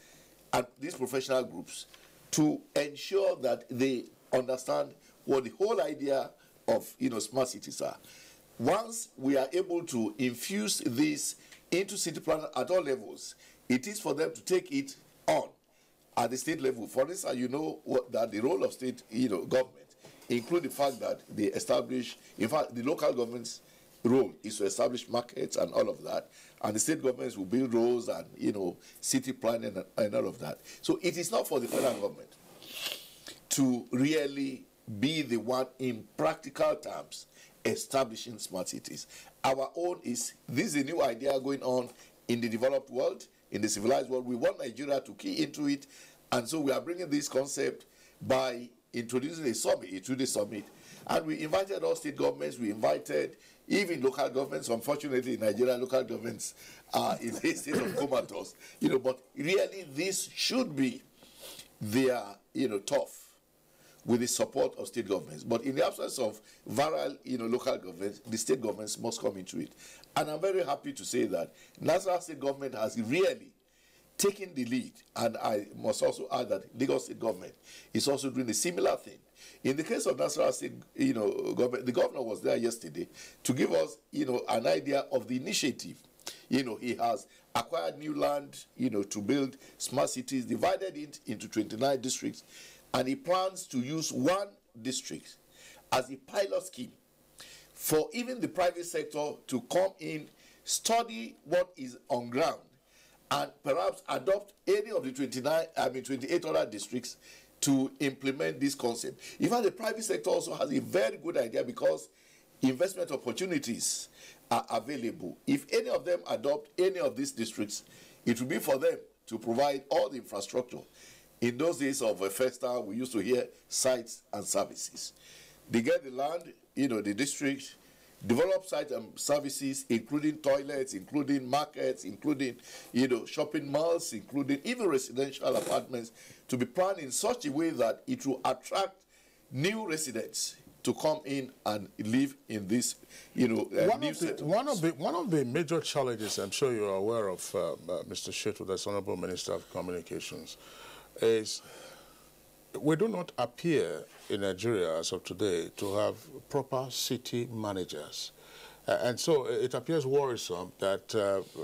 and these professional groups, to ensure that they understand what the whole idea of smart cities are. Once we are able to infuse this into city planners at all levels, it is for them to take it on at the state level. For instance, that the role of state government include the fact that they establish, in fact, the local government's role is to establish markets and all of that, and the state governments will build roads and city planning and all of that. So it is not for the federal government to really be the one in practical terms establishing smart cities. Our own is, this is a new idea going on in the developed world, in the civilized world. We want Nigeria to key into it, and so we are bringing this concept by introducing a summit, through the summit. And we invited all state governments, we invited even local governments. Unfortunately, in Nigeria, local governments are in a state of comatose. But really this should be their, tough with the support of state governments. But in the absence of viral, local governments, the state governments must come into it. And I'm very happy to say that Nasarawa state government has really taken the lead. And I must also add that Lagos state government is also doing a similar thing. In the case of Nasarawa state, government, the governor was there yesterday to give us, an idea of the initiative. He has acquired new land, to build smart cities, divided it into 29 districts, and he plans to use one district as a pilot scheme for even the private sector to come in, study what is on ground, and perhaps adopt any of the 28 other districts to implement this concept. In fact, the private sector also has a very good idea because investment opportunities are available. If any of them adopt any of these districts, it will be for them to provide all the infrastructure. In those days of Festa, we used to hear sites and services. They get the land, the district, develop sites and services, including toilets, including markets, including, shopping malls, including even residential apartments, to be planned in such a way that it will attract new residents to come in and live in this, one of the major challenges, I'm sure you're aware of, Mr. Shetu, the Honorable Minister of Communications, is we do not appear in Nigeria as of today to have proper city managers. And so it appears worrisome that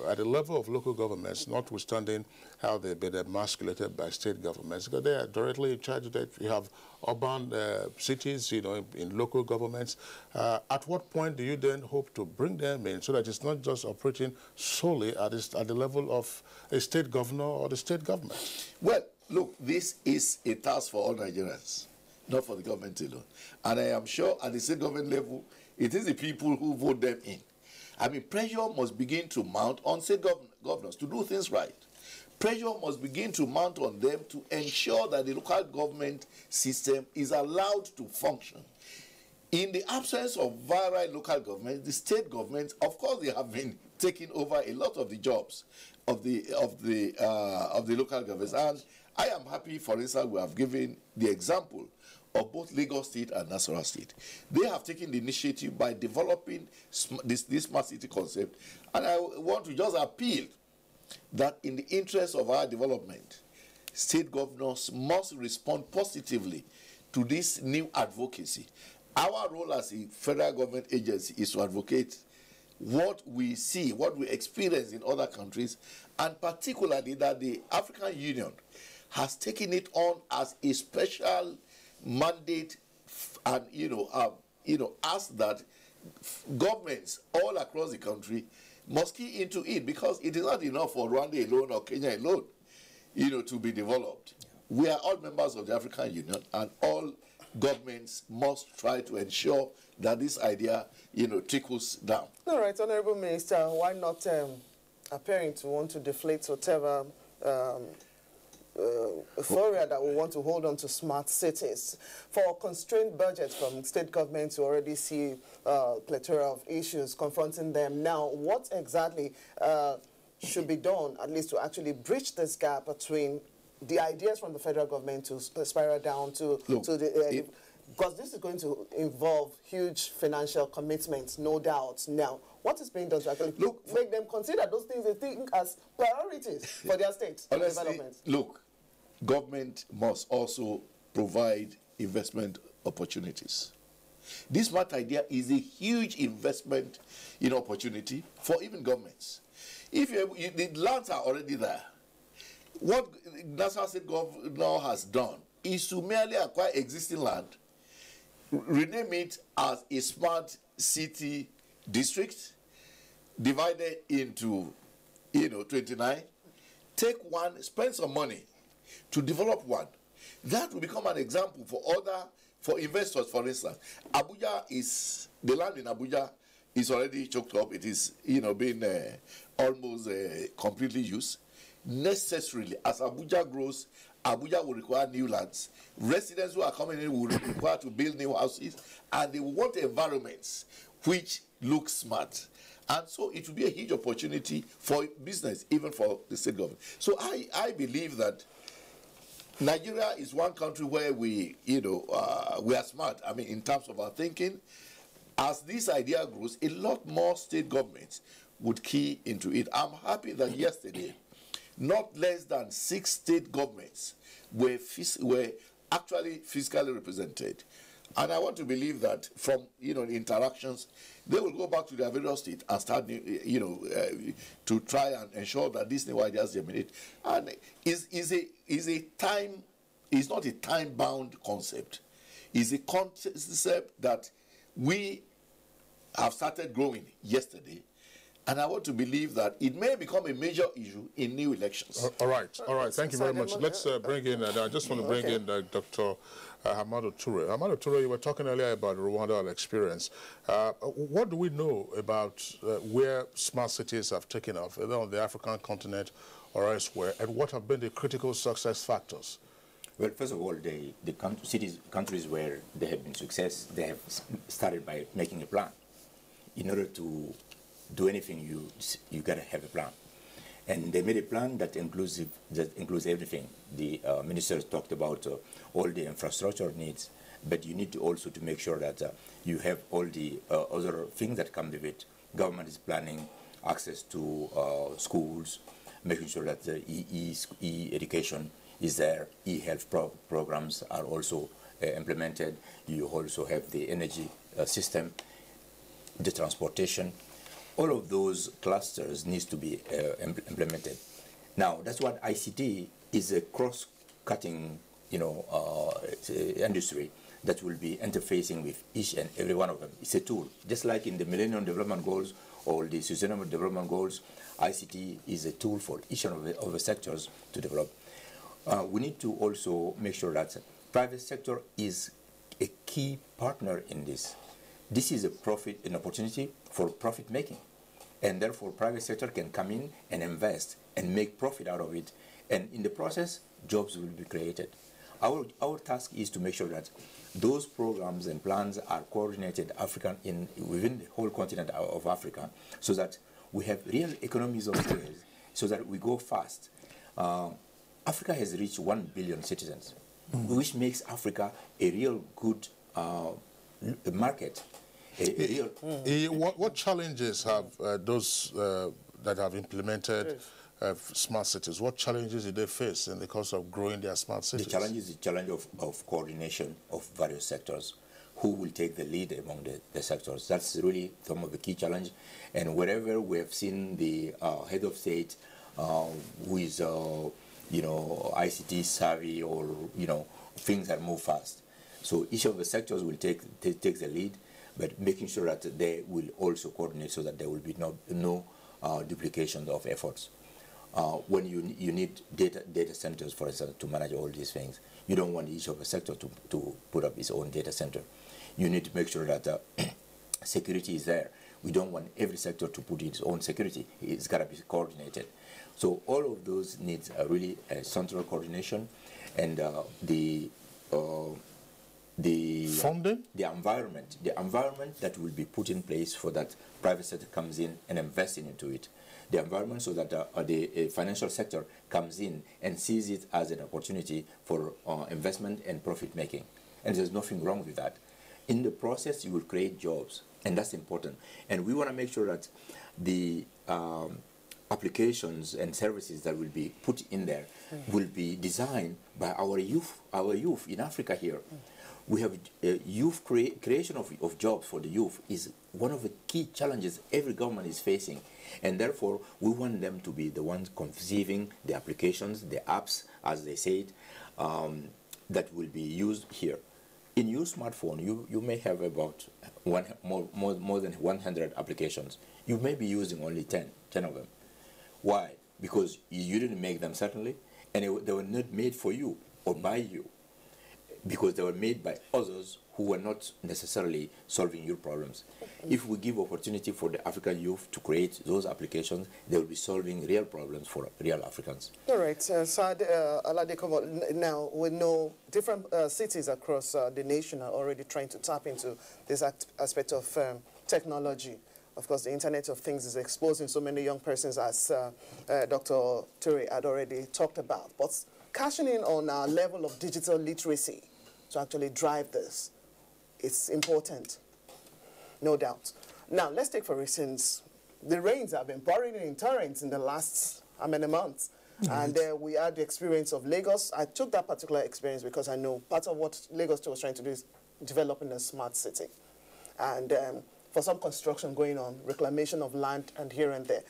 at the level of local governments, notwithstanding how they've been emasculated by state governments, because they are directly in charge of that. You have urban cities, in local governments. At what point do you then hope to bring them in so that it's not just operating solely at the level of a state governor or the state government? Well, look, this is a task for all Nigerians, not for the government alone. And I am sure at the state government level, it is the people who vote them in. Pressure must begin to mount on state governors to do things right. Pressure must begin to mount on them to ensure that the local government system is allowed to function. In the absence of viral local government, the state governments, of course, they have been taking over a lot of the jobs of the local governments. And I am happy, for instance, we have given the example of both Lagos State and Nasarawa State. They have taken the initiative by developing this smart city concept. And I want to just appeal that in the interest of our development, state governors must respond positively to this new advocacy. Our role as a federal government agency is to advocate what we see, what we experience in other countries, and particularly that the African Union has taken it on as a special mandate and asked that governments all across the country must key into it, because it is not enough for Rwanda alone or Kenya alone to be developed. We are all members of the African Union, and all governments must try to ensure that this idea trickles down. All right, Honorable Minister, why not appearing to want to deflate whatever euphoria that we want to hold on to smart cities? For constrained budgets from state governments, you already see a plethora of issues confronting them. Now, what exactly should be done, at least to actually bridge this gap between the ideas from the federal government to spiral down to the... because this is going to involve huge financial commitments, no doubt. Now, what is being done to actually make them consider those things they think as priorities for their state development? Look, government must also provide investment opportunities. This smart idea is a huge investment opportunity for even governments. If the lands are already there, what Nasarawa State Governor has done is to merely acquire existing land, rename it as a smart city district, divided into 29, take one, spend some money to develop one, that will become an example for investors. For instance, Abuja is, the land in Abuja is already choked up. It is, being almost completely used. Necessarily, as Abuja grows, Abuja will require new lands. Residents who are coming in will require to build new houses, and they will want environments which look smart. And so it will be a huge opportunity for business, even for the state government. So I believe that Nigeria is one country where we are smart. I mean, in terms of our thinking. As this idea grows, a lot more state governments would key into it. I'm happy that yesterday, not less than 6 state governments were actually fiscally represented. And I want to believe that from the interactions, they will go back to their various states and start to try and ensure that these new ideas germinate. And is not a time-bound concept. It's a concept that we have started growing yesterday. And I want to believe that it may become a major issue in new elections. All right. Thank you very much. Let's bring in, I just want to bring in Dr. Hamadu Toure. Hamadu Toure, you were talking earlier about the Rwanda experience. What do we know about where smart cities have taken off, either on the African continent or elsewhere, and what have been the critical success factors? Well, first of all, the countries where there have been success, they have started by making a plan. In order to do anything, you got to have a plan. And they made a plan that includes everything. The ministers talked about all the infrastructure needs, but you need to also to make sure that you have all the other things that come with it. Government is planning access to schools, making sure that the e-education is there, e-health programs are also implemented. You also have the energy system, the transportation. All of those clusters needs to be implemented. Now, that's what ICT is, a cross-cutting, industry that will be interfacing with each and every one of them. It's a tool. Just like in the Millennium Development Goals or the Sustainable Development Goals, ICT is a tool for each of the sectors to develop. We need to also make sure that private sector is a key partner in this. This is an opportunity for profit making, and therefore private sector can come in and invest and make profit out of it, and in the process jobs will be created. Our task is to make sure that those programs and plans are coordinated within the whole continent of Africa, so that we have real economies of scale, so that we go fast. Africa has reached 1 billion citizens, which makes Africa a real good market. What challenges have those that have implemented smart cities, what challenges did they face in the course of growing their smart cities? The challenge is the challenge of coordination of various sectors. Who will take the lead among the sectors? That's really some of the key challenge. And wherever we have seen the head of state who is ICT savvy, or things that move fast. So each of the sectors will take the lead, but making sure that they will also coordinate so that there will be no duplication of efforts. When you need data centers, for instance, to manage all these things, you don't want each of the sector to put up its own data center. You need to make sure that security is there. We don't want every sector to put its own security. It's got to be coordinated. So all of those needs are really central coordination, and the funding, the environment that will be put in place for that private sector comes in and investing into it. The environment so that the financial sector comes in and sees it as an opportunity for investment and profit making. And there's nothing wrong with that. In the process, you will create jobs, and that's important. And we want to make sure that the applications and services that will be put in there will be designed by our youth in Africa here. We have youth creation of jobs for the youth is one of the key challenges every government is facing, and therefore we want them to be the ones conceiving the applications, the apps, as they say it, that will be used here. In your smartphone, you may have about more than 100 applications. You may be using only 10 of them. Why? Because you didn't make them, certainly, and they were not made for you. or by you, because they were made by others who were not necessarily solving your problems. If we give opportunity for the African youth to create those applications, they will be solving real problems for real Africans. All right, Saad Aladekomo, now we know different cities across the nation are already trying to tap into this aspect of technology. Of course, the Internet of Things is exposing so many young persons, as Dr. Ture had already talked about. But cashing in on our level of digital literacy to actually drive this, it's important, no doubt. Now, let's take, for instance, the rains have been pouring in torrents in the last how many months? And we had the experience of Lagos. I took that particular experience because I know part of what Lagos was trying to do is developing a smart city. And for some construction going on, reclamation of land and here and there.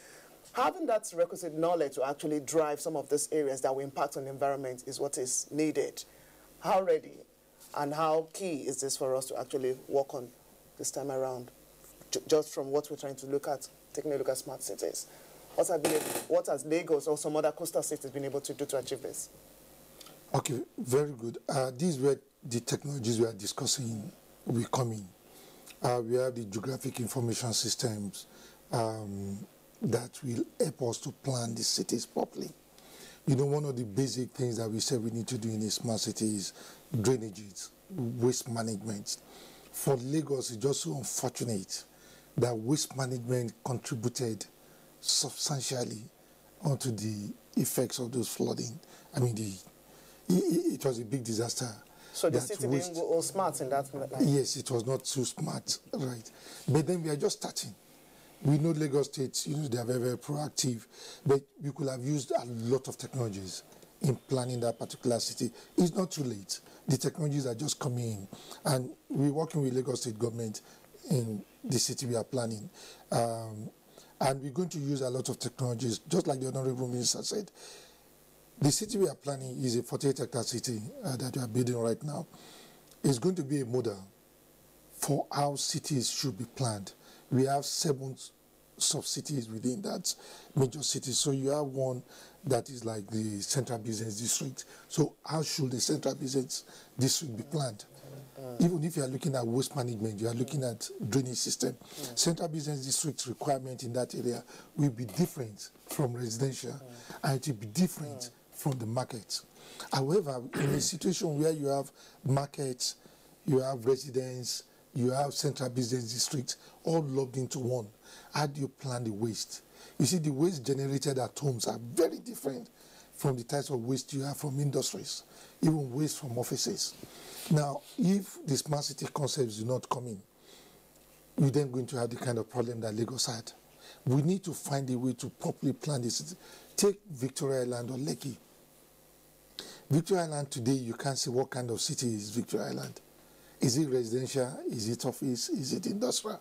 Having that requisite knowledge to actually drive some of these areas that will impact on the environment is what is needed. How ready and how key is this for us to actually work on this time around, just from what we're trying to look at, taking a look at smart cities? What has Lagos or some other coastal cities been able to do to achieve this? Okay, very good. These were the technologies we are discussing will come in. We have the geographic information systems that will help us to plan the cities properly. You know, one of the basic things that we said we need to do in a smart city is drainages, waste management. For Lagos, it's just so unfortunate that waste management contributed substantially onto the effects of those flooding. I mean, it was a big disaster. So the city being all smart in that line? Yes, it was not too smart, right. But then we are just starting. We know Lagos State, you know, they are very, very proactive, but we could have used a lot of technologies in planning that particular city. It's not too late. The technologies are just coming in. And we're working with Lagos State government in the city we are planning. And we're going to use a lot of technologies, just like the Honorable Minister said. The city we are planning is a 48-hectare city that we are building right now. It's going to be a model for how cities should be planned. We have 7 sub-cities within that major city. So you have one that is like the central business district. So how should the central business district be planned? Even if you are looking at waste management, you are looking at drainage system. Central business district requirement in that area will be different from residential, and it will be different from the market. However, in a situation where you have markets, you have residents, you have central business districts, all logged into one, how do you plan the waste? You see, the waste generated at homes are very different from the types of waste you have from industries, even waste from offices. Now, if the smart city concepts do not come in, you're then going to have the kind of problem that Lagos had. We need to find a way to properly plan this city. Take Victoria Island or Lekki. Victoria Island today, you can't see what kind of city is Victoria Island. Is it residential? Is it office? Is it industrial?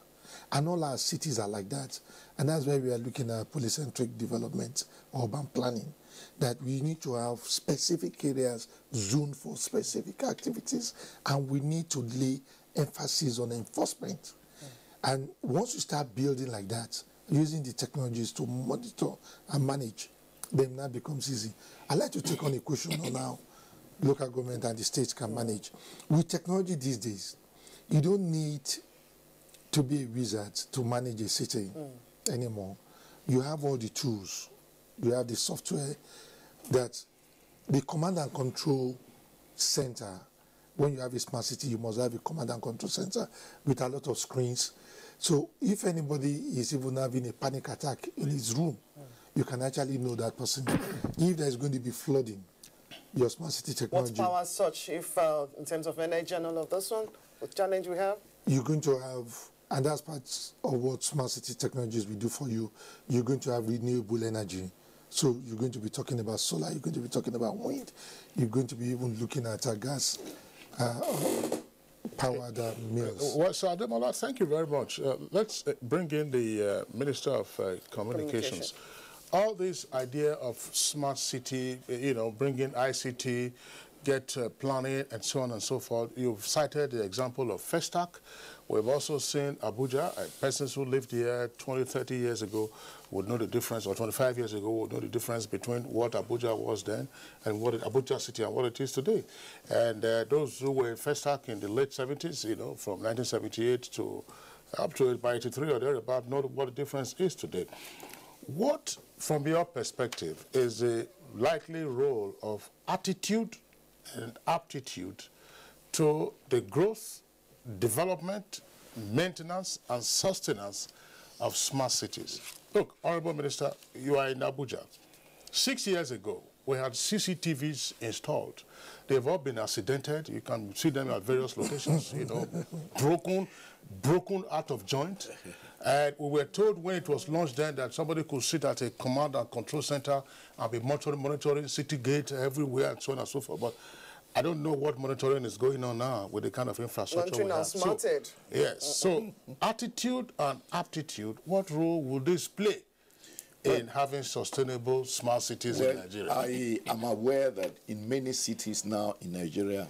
And all our cities are like that. And that's why we are looking at polycentric development, urban planning, that we need to have specific areas zoned for specific activities, and we need to lay emphasis on enforcement. And once you start building like that, using the technologies to monitor and manage, then that becomes easy. I'd like to take on a question on how local government and the states can manage. With technology these days, you don't need to be a wizard to manage a city anymore. You have all the tools. You have the software that the command and control center, when you have a smart city, you must have a command and control center with a lot of screens. So if anybody is even having a panic attack in his room, you can actually know that person. If there's going to be flooding, your smart city technology. What power such, if in terms of energy and all of this one, what challenge we have? You're going to have, and that's part of what smart city technologies will do for you, you're going to have renewable energy. So you're going to be talking about solar, you're going to be talking about wind, you're going to be even looking at gas powered mills. Well, so Ademola, thank you very much. Let's bring in the Minister of Communications. All this idea of smart city, you know, bringing ICT get planning and so on and so forth. You've cited the example of Festac. We've also seen Abuja. Persons who lived here 20, 30 years ago would know the difference, or 25 years ago would know the difference between what Abuja was then and what Abuja city and what it is today. And those who were in Festac in the late 70s, you know, from 1978 to up to by 83 or thereabout, know what the difference is today. What, from your perspective, is the likely role of attitude and aptitude to the growth, development, maintenance, and sustenance of smart cities? Look, Honorable Minister, you are in Abuja. 6 years ago, we had CCTVs installed. They've all been accidented. You can see them at various locations, you know, broken out of joint. And we were told when it was launched then that somebody could sit at a command and control center and be monitoring city gate everywhere and so on and so forth. But I don't know what monitoring is going on now with the kind of infrastructure we have. Smarted. So, yes. So attitude and aptitude, what role will this play in having sustainable smart cities in Nigeria? I am aware that in many cities now in Nigeria,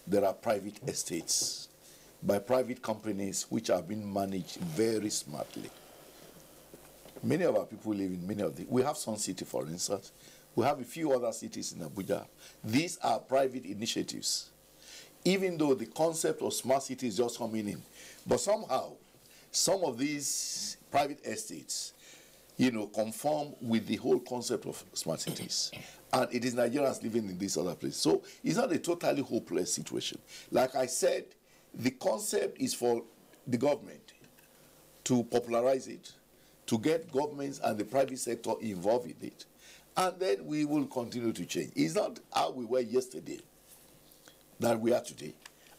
there are private estates by private companies which are being managed very smartly. Many of our people live in many of the... We have Sun City, for instance. We have a few other cities in Abuja. These are private initiatives. Even though the concept of smart city is just coming in. But somehow, some of these private estates, you know, conform with the whole concept of smart cities. And it is Nigerians living in these other places. So it's not a totally hopeless situation. Like I said, the concept is for the government to popularize it, to get governments and the private sector involved in it. And then we will continue to change. It's not how we were yesterday that we are today.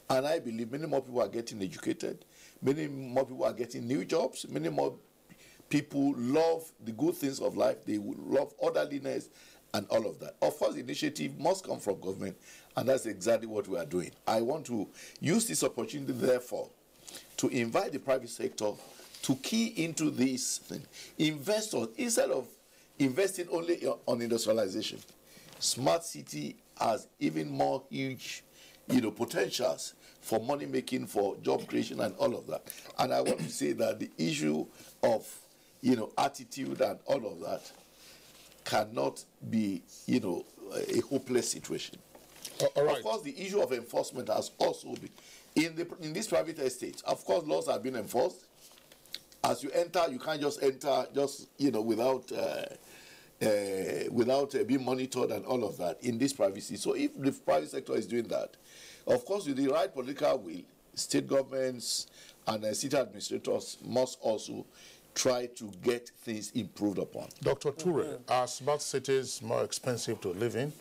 And I believe many more people are getting educated, many more people are getting new jobs, many more people love the good things of life, they love orderliness and all of that. Of course, the initiative must come from government, and that's exactly what we are doing. I want to use this opportunity, therefore, to invite the private sector to key into this thing. Investors, instead of investing only on industrialization, smart city has even more huge, you know, potentials for money making, for job creation, and all of that. And I want to say that the issue of, you know, attitude and all of that cannot be, you know, a hopeless situation. All right. Of course, the issue of enforcement has also been in this private estate. Of course, laws have been enforced. As you enter, you can't just enter just, you know, without being monitored and all of that in this privacy. So if the private sector is doing that, of course, with the right political will, state governments and city administrators must also try to get things improved upon. Dr. Ture, are smart cities more expensive to live in?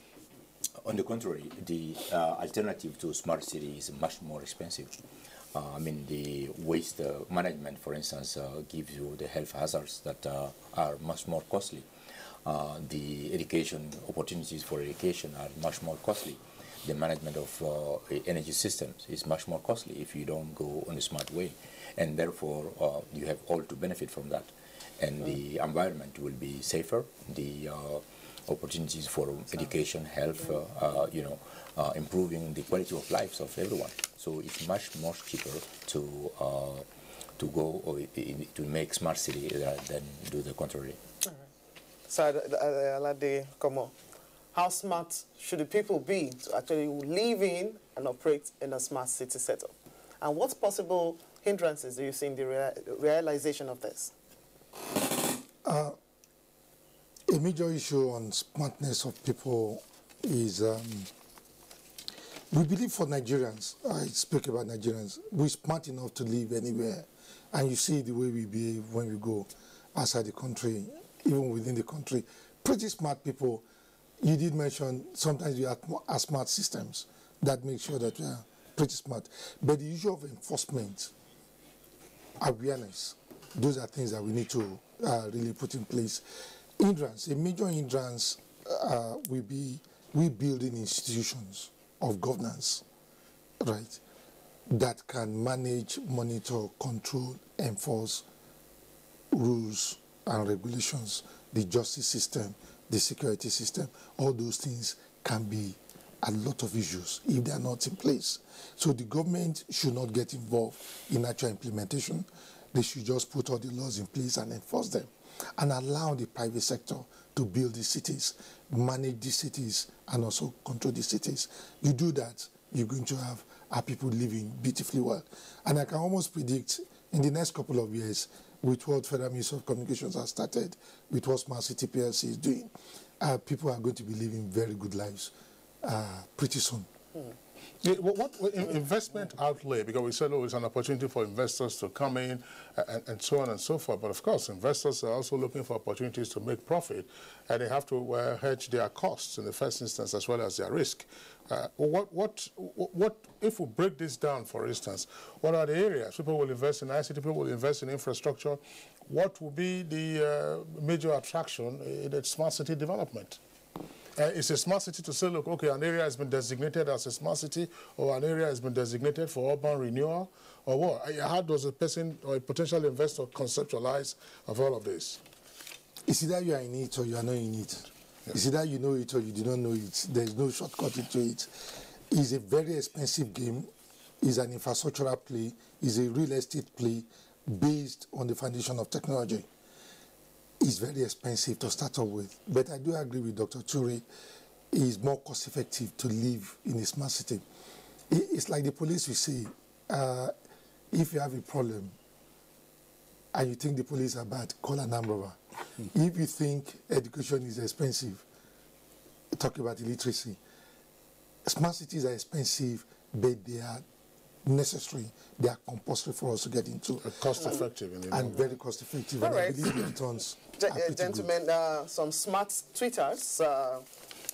On the contrary, the alternative to smart city is much more expensive. I mean, the waste management, for instance, gives you the health hazards that are much more costly. The education opportunities for education are much more costly. The management of energy systems is much more costly if you don't go on a smart way. And therefore, you have all to benefit from that. And the environment will be safer. The opportunities for education, health, you know, improving the quality of lives of everyone. So it's much more cheaper to go or to make smart city than do the contrary. So, Alade, come on. How smart should the people be to actually live in and operate in a smart city setup? And what possible hindrances do you see in the realization of this? A major issue on smartness of people is we believe for Nigerians, I speak about Nigerians, we're smart enough to live anywhere. And you see the way we behave when we go outside the country, even within the country. Pretty smart people. You did mention sometimes we have smart systems that make sure that we are pretty smart. But the issue of enforcement, awareness, those are things that we need to really put in place. Hindrance, a major hindrance will be building institutions of governance, right, that can manage, monitor, control, enforce rules and regulations, the justice system, the security system. All those things can be a lot of issues if they are not in place. So the government should not get involved in actual implementation. They should just put all the laws in place and enforce them, and allow the private sector to build the cities, manage the cities, and also control the cities. You do that, you're going to have our people living beautifully well. And I can almost predict in the next couple of years, with what Federal Ministry of Communications has started, with what Smart City PLC is doing, people are going to be living very good lives pretty soon. Yeah, what investment outlay, because we said, oh, it's an opportunity for investors to come in and so on and so forth. But of course, investors are also looking for opportunities to make profit, and they have to hedge their costs in the first instance as well as their risk. What if we break this down, for instance, what are the areas? People will invest in ICT, people will invest in infrastructure. What will be the major attraction in the smart city development? It's a smart city to say, look, okay, an area has been designated as a smart city, or an area has been designated for urban renewal, or what? How does a person or a potential investor conceptualize of all of this? It's either you are in it or you are not in it. Yeah. It's either you know it or you do not know it. There's no shortcut into it. It's a very expensive game. It's an infrastructural play. It's a real estate play based on the foundation of technology. It's very expensive to start off with. But I do agree with Dr. Ture. It's more cost-effective to live in a smart city. It's like the police will say, if you have a problem and you think the police are bad, call an armed robber. If you think education is expensive, talk about illiteracy. Smart cities are expensive, but they are necessary. They are compulsory for us to get into. Cost-effective. And very cost-effective. All right. I believe the returns gentlemen, some smart tweeters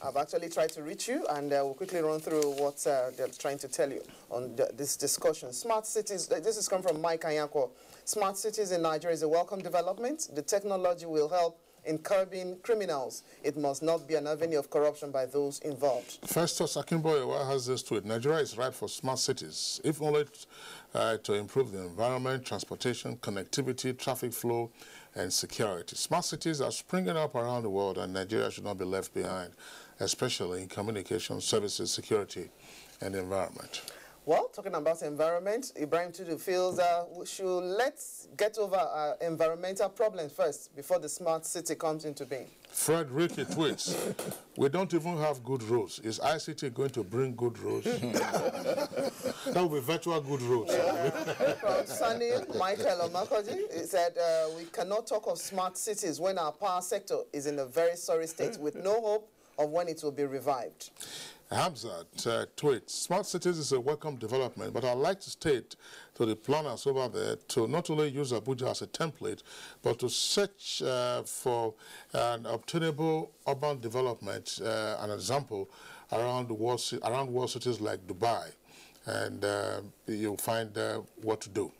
have actually tried to reach you, and we'll quickly run through what they're trying to tell you on this discussion. Smart cities, this is come from Mike Anyako. Smart cities in Nigeria is a welcome development. The technology will help in curbing criminals. It must not be an avenue of corruption by those involved. Festus Akinboyewa has this tweet: Nigeria is ripe for smart cities, if only to improve the environment, transportation, connectivity, traffic flow, and security. Smart cities are springing up around the world, and Nigeria should not be left behind, especially in communication, services, security, and the environment. Well, talking about environment, Ibrahim Tudu feels let's get over our environmental problems first before the smart city comes into being. Fred Ricky tweets, we don't even have good roads. Is ICT going to bring good roads? That will be virtual good roads. Yeah. From Sunny Michael Omakoji, he said, we cannot talk of smart cities when our power sector is in a very sorry state with no hope of when it will be revived. Hamzat tweets, smart cities is a welcome development, but I'd like to state to the planners over there to not only use Abuja as a template, but to search for an obtainable urban development, an example, around world cities like Dubai, and you'll find what to do.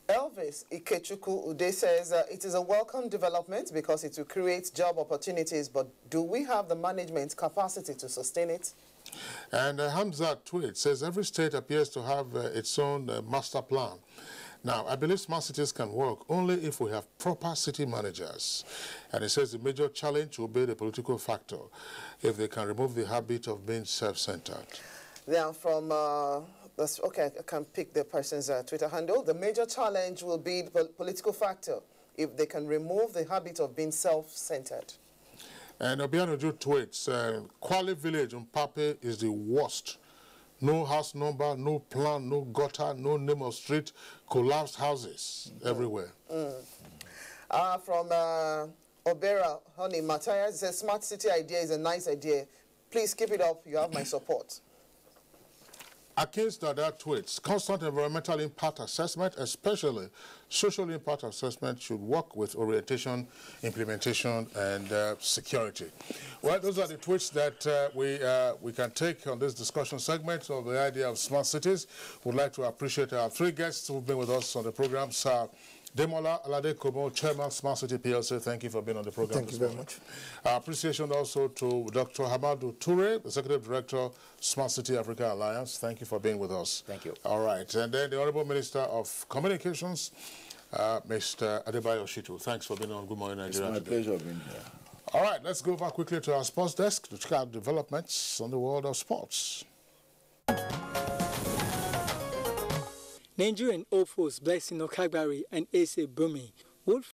Elvis Ikechukwu Ude says it is a welcome development because it will create job opportunities, but do we have the management capacity to sustain it? And Hamzat tweet says every state appears to have its own master plan. Now, I believe smart cities can work only if we have proper city managers. And he says the major challenge will be the political factor, if they can remove the habit of being self-centered. They are from... okay, I can pick the person's Twitter handle. The major challenge will be the political factor, if they can remove the habit of being self-centered. And Obianuju tweets, Kwale village on Pape is the worst. No house number, no plan, no gutter, no name of street, collapsed houses everywhere. From Obera Honey Matthias, says smart city idea is a nice idea. Please keep it up. You have my support. Against that tweets, constant environmental impact assessment, especially social impact assessment, should work with orientation, implementation, and security. Well, those are the tweets that we can take on this discussion segment of the idea of smart cities. We'd like to appreciate our three guests who've been with us on the program. Sir Demola Alade Kobo, Chairman, Smart City PLC, thank you for being on the program. Thank you very much. Appreciation also to Dr. Hamadu Ture, Executive Director, Smart City Africa Alliance. Thank you for being with us. Thank you. All right. And then the Honorable Minister of Communications, Mr. Adebayo Shitu. Thanks for being on Good Morning Nigeria. It's my pleasure being here. All right, let's go back quickly to our sports desk to check out developments on the world of sports. Nigerian Ofos Blessing Okagbari and Ese Bumi would